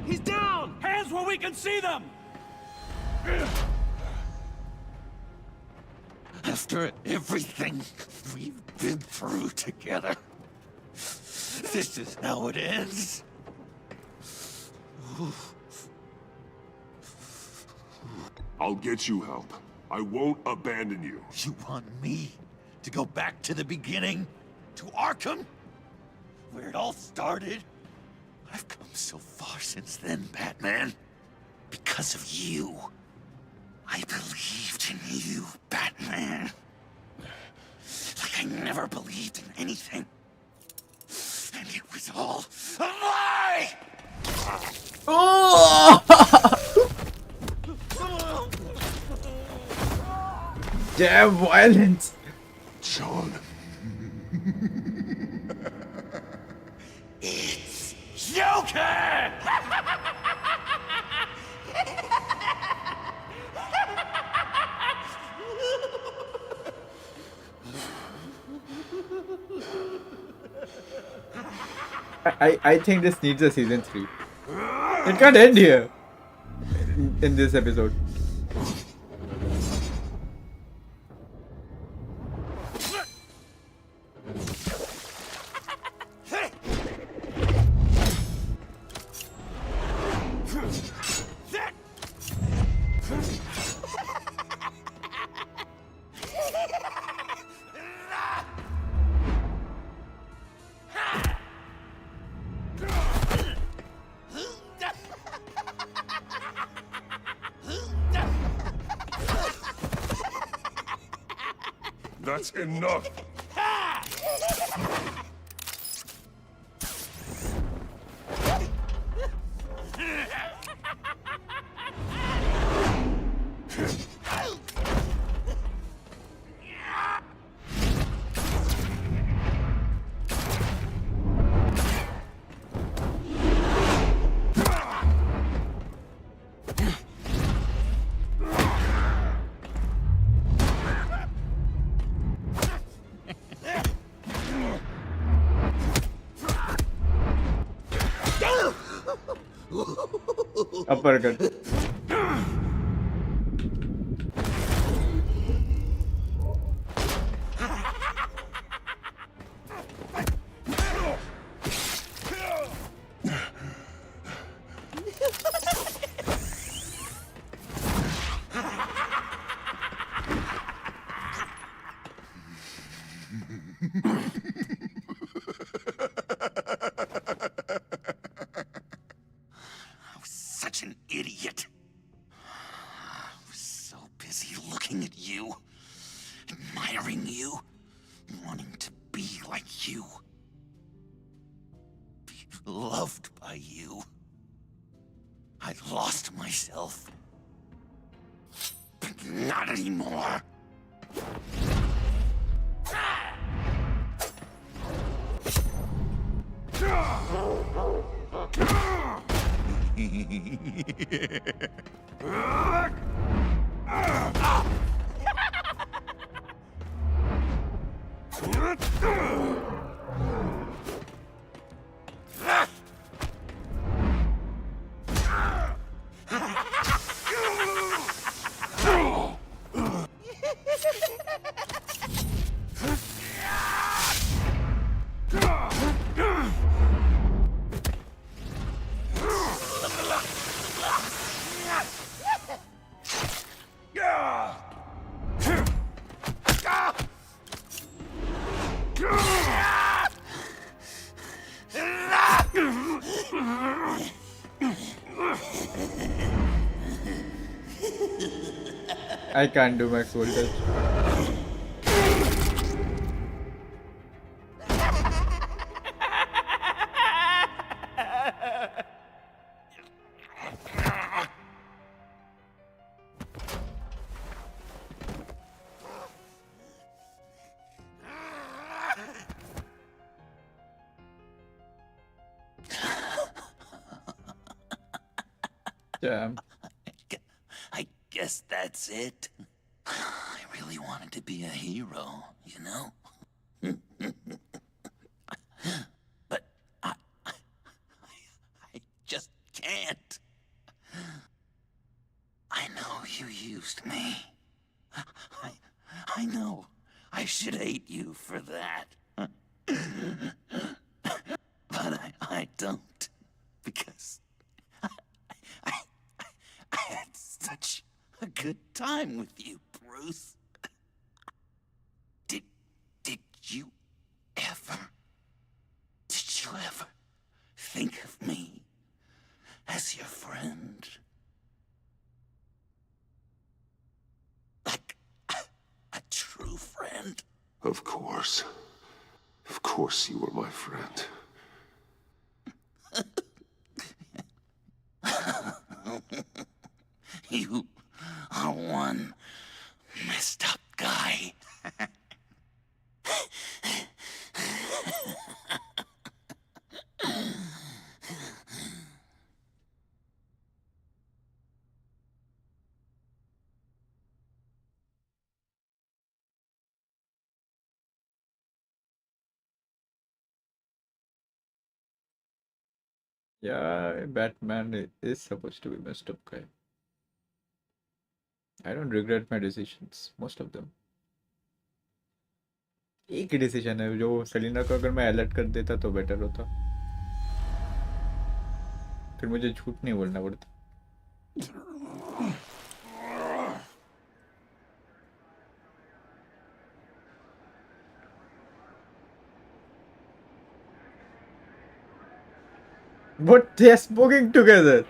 He's down! Hands where we can see them! After everything we've been through together, this is how it ends. I'll get you help. I won't abandon you. You want me to go back to the beginning? To Arkham? Where it all started? I've come so far since then, Batman. Because of you. I believed in you, Batman. Like I never believed in anything. And it was all a lie! Oh! Damn violence. John. It's Joker! I think this needs a season 3. It can't end here. In this episode. That's enough. Uppercut. Such an idiot. I was so busy looking at you, admiring you, wanting to be like you, be loved by you. I lost myself. But not anymore. I can't do max voltage. Damn. I guess that's it. I really wanted to be a hero, you know? But I just can't. I know you used me. I know I should hate you for that. But I don't. Because I had such a good time with you, Bruce. Did you ever think of me as your friend? Like a true friend? Of course. Of course you were my friend. You are one messed up guy. Yeah, Batman is supposed to be messed up guy. I don't regret my decisions, most of them. एक ही decision है जो Selina को अगर मैं alert कर देता तो better होता, फिर मुझे झूठ नहीं बोलना पड़ता. What? They're smoking together.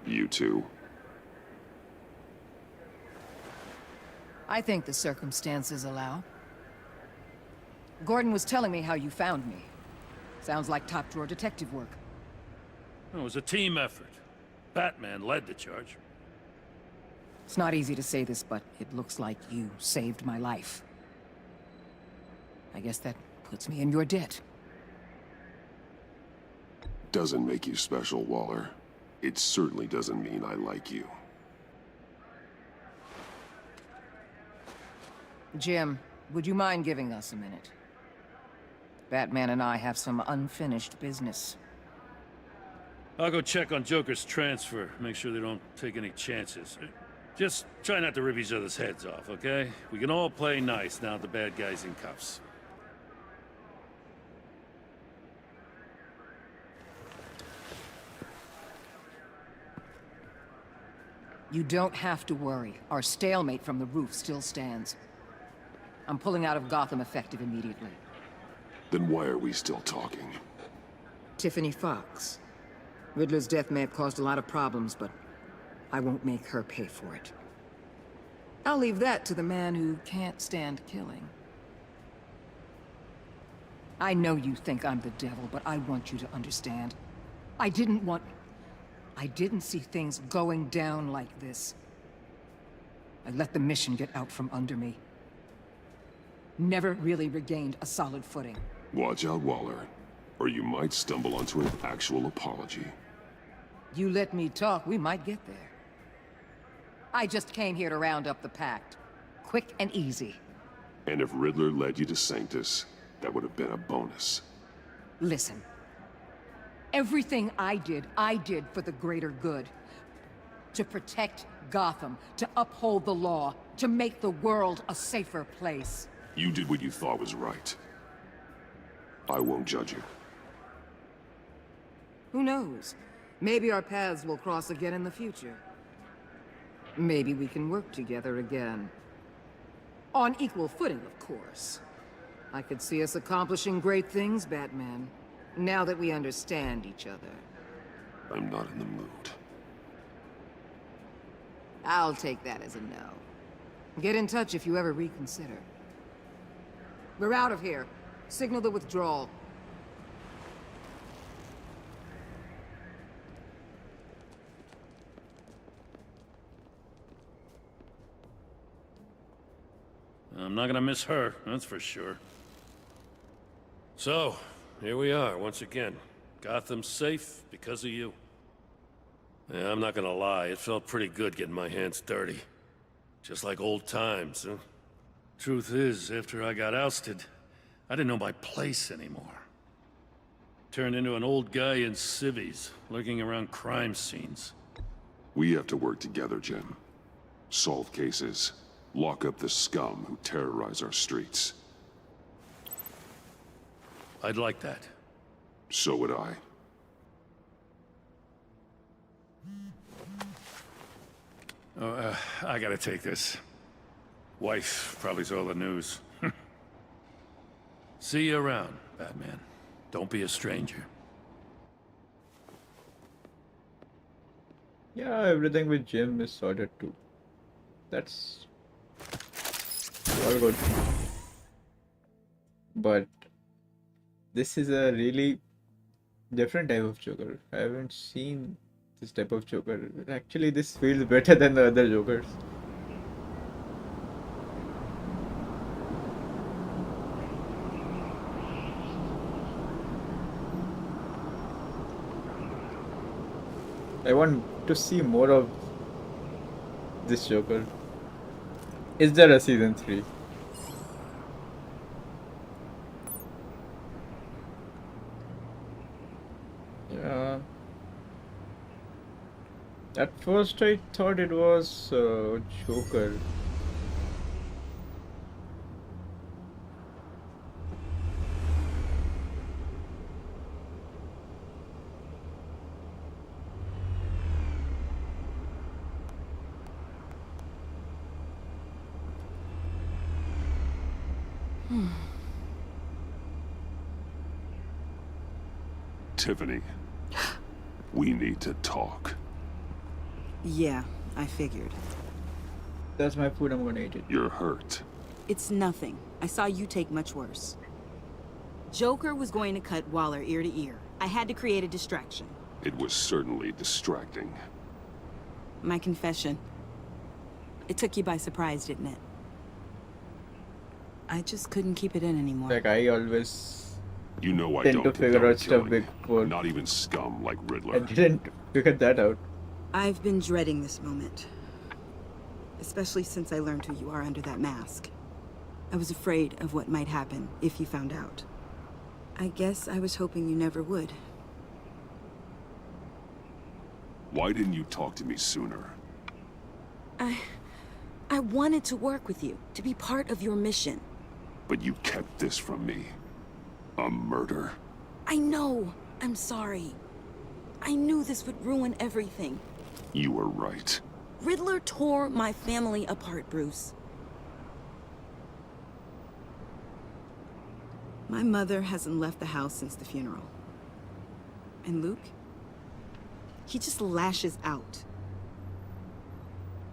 You two. I think the circumstances allow. Gordon was telling me how you found me. Sounds like top-drawer detective work. It was a team effort. Batman led the charge. It's not easy to say this, but it looks like you saved my life. I guess that puts me in your debt. Doesn't make you special, Waller. It certainly doesn't mean I like you. Jim, would you mind giving us a minute? Batman and I have some unfinished business. I'll go check on Joker's transfer, make sure they don't take any chances. Just try not to rip each other's heads off, okay? We can all play nice now the bad guy's in cuffs. You don't have to worry. Our stalemate from the roof still stands. I'm pulling out of Gotham effective immediately. Then why are we still talking? Tiffany Fox. Riddler's death may have caused a lot of problems, but I won't make her pay for it. I'll leave that to the man who can't stand killing. I know you think I'm the devil, but I want you to understand. I didn't see things going down like this. I let the mission get out from under me. Never really regained a solid footing. Watch out, Waller, or you might stumble onto an actual apology. You let me talk, we might get there. I just came here to round up the Pact. Quick and easy. And if Riddler led you to Sanctus, that would have been a bonus. Listen. Everything I did for the greater good. To protect Gotham, to uphold the law, to make the world a safer place. You did what you thought was right. I won't judge you. Who knows? Maybe our paths will cross again in the future. Maybe we can work together again. On equal footing, of course. I could see us accomplishing great things, Batman. Now that we understand each other. I'm not in the mood. I'll take that as a no. Get in touch if you ever reconsider. We're out of here. Signal the withdrawal. I'm not gonna miss her, that's for sure. So, here we are, once again. Gotham's safe because of you. Yeah, I'm not gonna lie, it felt pretty good getting my hands dirty. Just like old times, huh? Truth is, after I got ousted, I didn't know my place anymore. Turned into an old guy in civvies, lurking around crime scenes. We have to work together, Jim. Solve cases. Lock up the scum who terrorize our streets. I'd like that. So would I. Oh, I gotta take this. Wife probably saw the news. See you around, Batman. Don't be a stranger. Yeah, everything with Jim is sorted too. That's all good. But this is a really different type of Joker. I haven't seen this type of Joker. Actually, this feels better than the other Jokers. I want to see more of this Joker. Is there a season 3? Yeah. At first I thought it was Joker. Tiffany, we need to talk. Yeah, I figured. That's my food, I'm gonna eat it. You're hurt. It's nothing. I saw you take much worse. Joker was going to cut Waller ear to ear. I had to create a distraction. It was certainly distracting. My confession. It took you by surprise, didn't it? I just couldn't keep it in anymore. Like I always You know I tend don't to figure condone out stuff killing. before. Not even scum like I Riddler. didn't figure that out. I've been dreading this moment. Especially since I learned who you are under that mask. I was afraid of what might happen if you found out. I guess I was hoping you never would. Why didn't you talk to me sooner? I wanted to work with you, to be part of your mission. But you kept this from me. A murder. I know. I'm sorry. I knew this would ruin everything. You were right. Riddler tore my family apart, Bruce. My mother hasn't left the house since the funeral. And Luke? He just lashes out.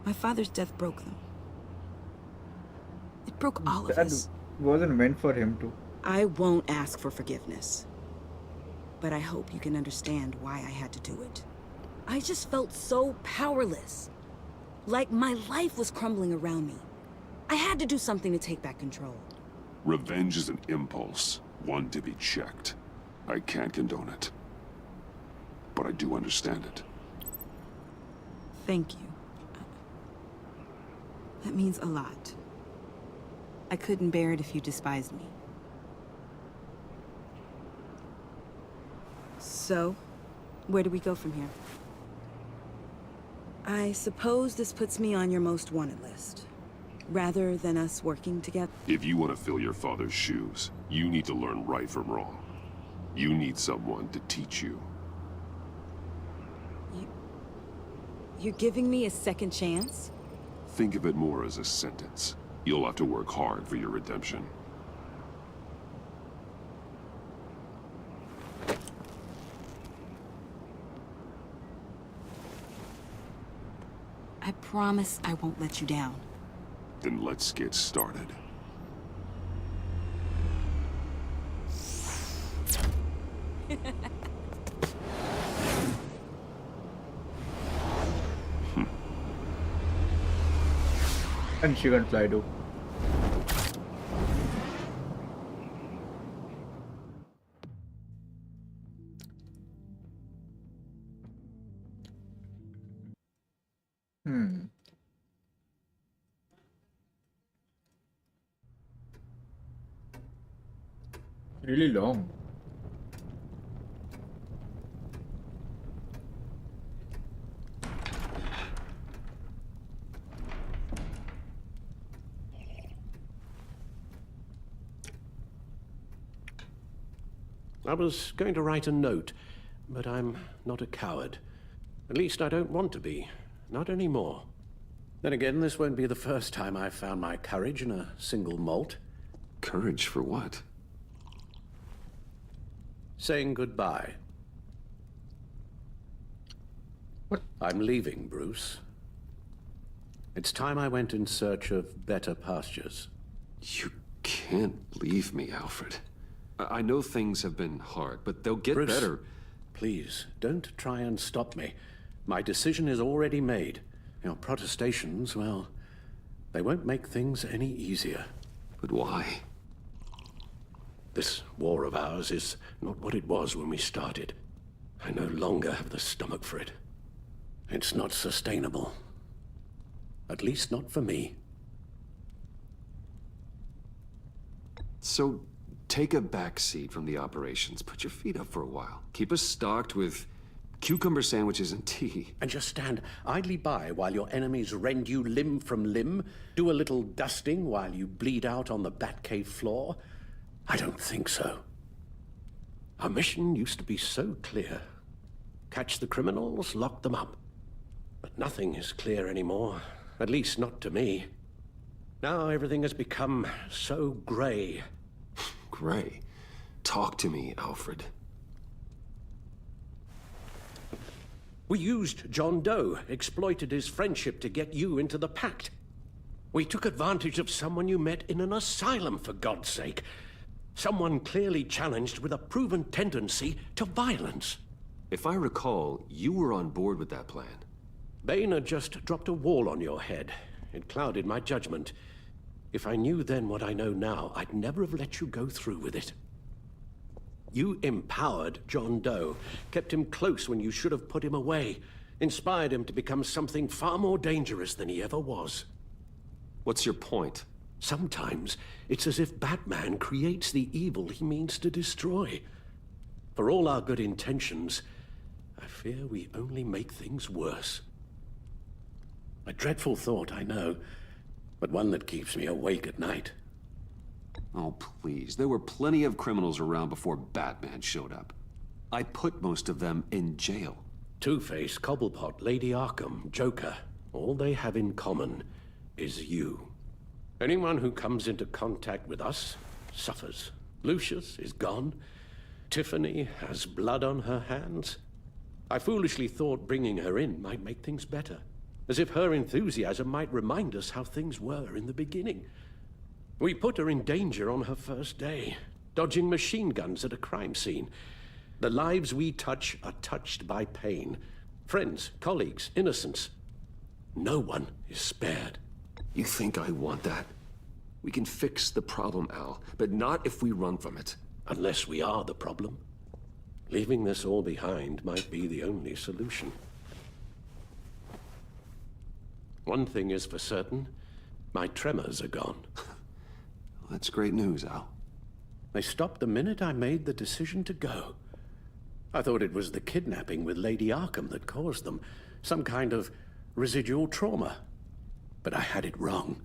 My father's death broke them. It broke all of us. That wasn't meant for him to. I won't ask for forgiveness. But I hope you can understand why I had to do it. I just felt so powerless. Like my life was crumbling around me. I had to do something to take back control. Revenge is an impulse, one to be checked. I can't condone it. But I do understand it. Thank you. That means a lot. I couldn't bear it if you despised me. So, where do we go from here? I suppose this puts me on your most wanted list, rather than us working together. If you want to fill your father's shoes, you need to learn right from wrong. You need someone to teach you. You're giving me a second chance? Think of it more as a sentence. You'll have to work hard for your redemption. I promise I won't let you down. Then let's get started. And she can fly too. Really long. I was going to write a note, but I'm not a coward. At least I don't want to be. Not anymore. Then again, this won't be the first time I've found my courage in a single molt. Courage for what? Saying goodbye. What? I'm leaving, Bruce. It's time I went in search of better pastures. You can't leave me, Alfred. I know things have been hard, but they'll get Bruce, better. Please, don't try and stop me. My decision is already made. Your protestations, well, they won't make things any easier. But why? This war of ours is not what it was when we started. I no longer have the stomach for it. It's not sustainable. At least not for me. So, take a back seat from the operations. Put your feet up for a while. Keep us stocked with cucumber sandwiches and tea. And just stand idly by while your enemies rend you limb from limb? Do a little dusting while you bleed out on the Batcave floor? I don't think so. Our mission used to be so clear. Catch the criminals, lock them up. But nothing is clear anymore. At least not to me. Now everything has become so gray. Gray? Talk to me, Alfred. We used John Doe, exploited his friendship to get you into the pact. We took advantage of someone you met in an asylum, for God's sake. Someone clearly challenged with a proven tendency to violence. If I recall, you were on board with that plan. Bane had just dropped a wall on your head. It clouded my judgment. If I knew then what I know now, I'd never have let you go through with it. You empowered John Doe, kept him close when you should have put him away, inspired him to become something far more dangerous than he ever was. What's your point? Sometimes it's as if Batman creates the evil he means to destroy. For all our good intentions, I fear we only make things worse. A dreadful thought, I know, but one that keeps me awake at night. Oh, please. There were plenty of criminals around before Batman showed up. I put most of them in jail. Two-Face, Cobblepot, Lady Arkham, Joker, all they have in common is you. Anyone who comes into contact with us suffers. Lucius is gone. Tiffany has blood on her hands. I foolishly thought bringing her in might make things better, as if her enthusiasm might remind us how things were in the beginning. We put her in danger on her first day, dodging machine guns at a crime scene. The lives we touch are touched by pain. Friends, colleagues, innocents. No one is spared. You think I want that? We can fix the problem, Al, but not if we run from it. Unless we are the problem. Leaving this all behind might be the only solution. One thing is for certain, my tremors are gone. That's great news, Al. They stopped the minute I made the decision to go. I thought it was the kidnapping with Lady Arkham that caused them, some kind of residual trauma. But I had it wrong.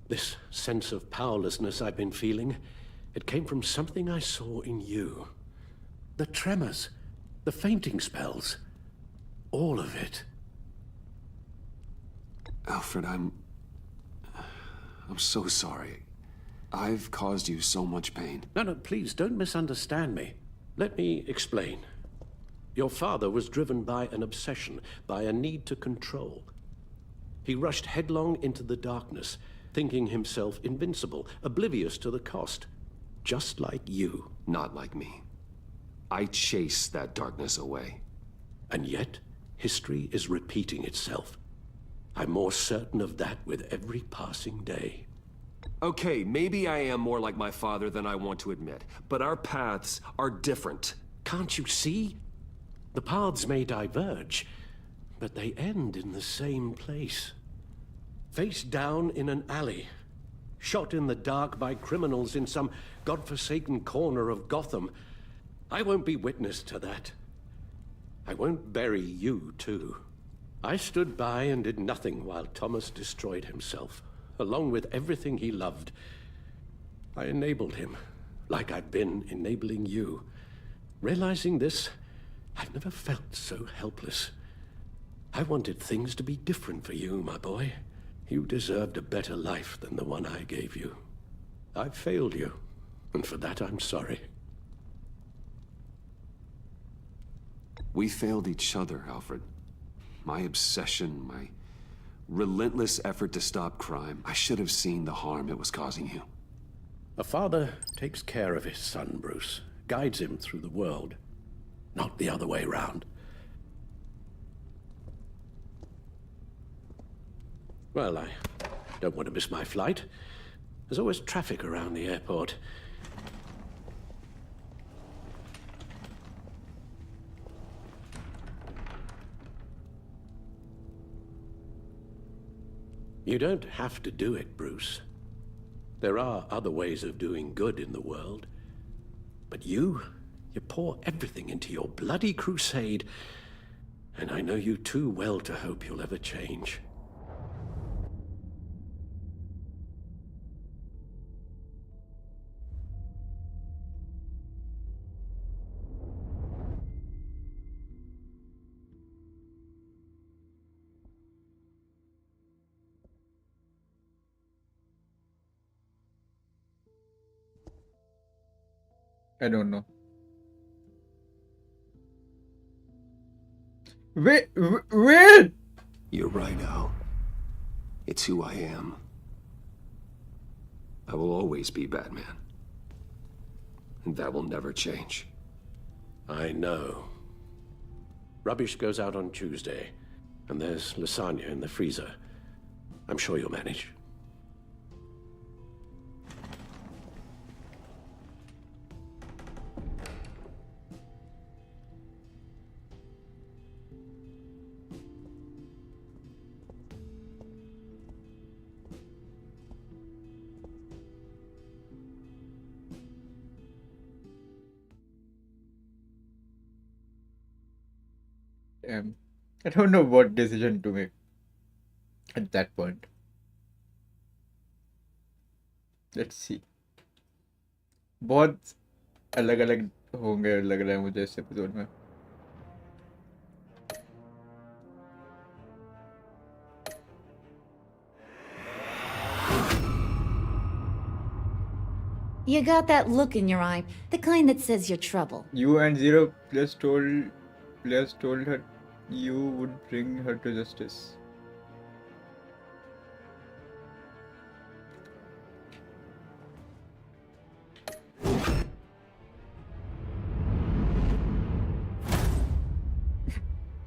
This sense of powerlessness I've been feeling, it came from something I saw in you. The tremors, the fainting spells, all of it. Alfred, I'm so sorry. I've caused you so much pain. No, please don't misunderstand me. Let me explain. Your father was driven by an obsession, by a need to control. He rushed headlong into the darkness, thinking himself invincible, oblivious to the cost. Just like you. Not like me. I chase that darkness away. And yet, history is repeating itself. I'm more certain of that with every passing day. Okay, maybe I am more like my father than I want to admit, but our paths are different. Can't you see? The paths may diverge, but they end in the same place. Face down in an alley, shot in the dark by criminals in some godforsaken corner of Gotham. I won't be witness to that. I won't bury you, too. I stood by and did nothing while Thomas destroyed himself, along with everything he loved. I enabled him, like I've been enabling you. Realizing this, I've never felt so helpless. I wanted things to be different for you, my boy. You deserved a better life than the one I gave you. I failed you, and for that I'm sorry. We failed each other, Alfred. My obsession, my relentless effort to stop crime. I should have seen the harm it was causing you. A father takes care of his son, Bruce. Guides him through the world. Not the other way round. Well, I don't want to miss my flight. There's always traffic around the airport. You don't have to do it, Bruce. There are other ways of doing good in the world. But you pour everything into your bloody crusade, and I know you too well to hope you'll ever change. I don't know. Wait! You're right, Al. It's who I am. I will always be Batman. And that will never change. I know. Rubbish goes out on Tuesday, and there's lasagna in the freezer. I'm sure you'll manage. I don't know what decision to make at that point. Let's see. बहुत अलग अलग होंगे लग रहा है मुझे इस episode में. You got that look in your eye, the kind that says you're trouble. You and Zero players told her you would bring her to justice.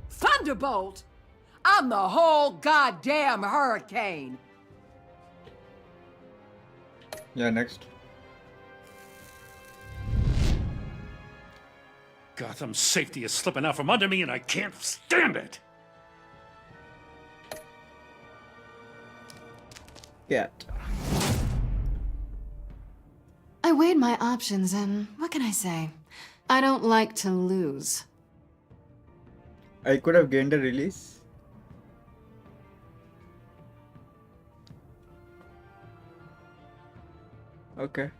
Thunderbolt! I'm the whole goddamn hurricane! Yeah, next. Gotham's safety is slipping out from under me and I can't stand it! Cat. I weighed my options and what can I say? I don't like to lose. I could have gained a release. Okay.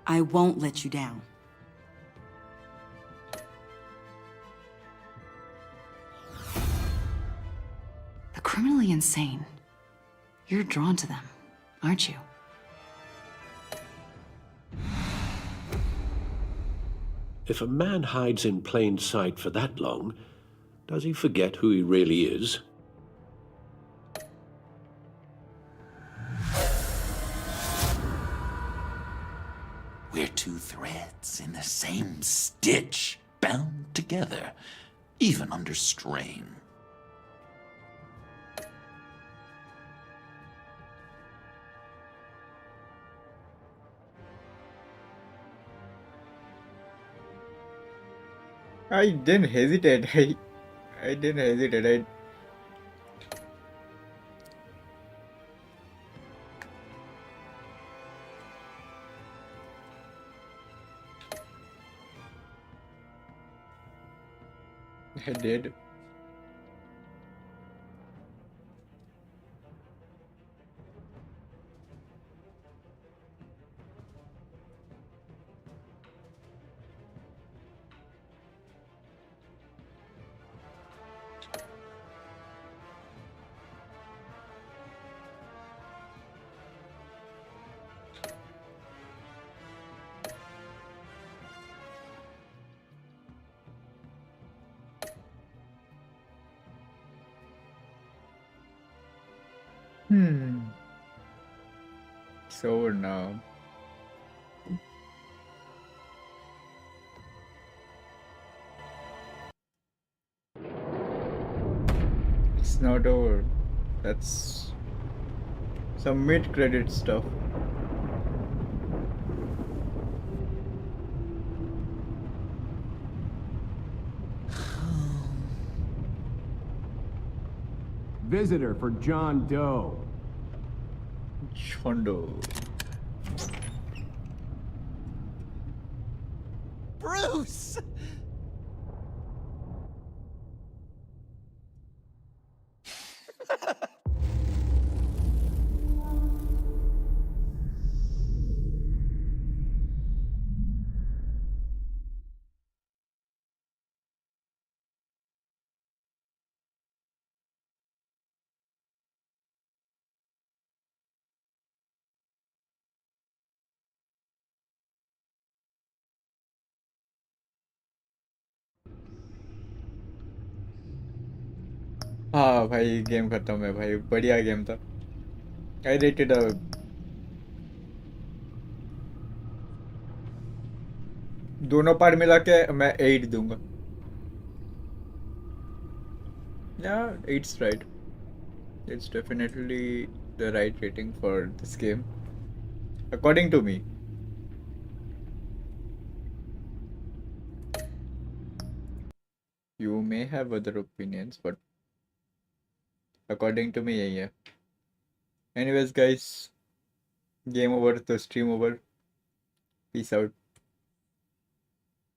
I won't let you down. The criminally insane. You're drawn to them, aren't you? If a man hides in plain sight for that long, does he forget who he really is? We're two threads in the same stitch, bound together, even under strain. I didn't hesitate. I didn't hesitate. I did. It's over now. It's not over. That's some mid-credit stuff. Visitor for John Doe. John Doe. Bruce! हाँ भाई game खत्म है भाई बढ़िया game था. I rated दोनों part मिला के मैं 8 दूंगा. Yeah, 8's right. It's definitely the right rating for this game, according to me. You may have other opinions, but according to me, yeah. Anyways, guys, game over, the stream over. Peace out.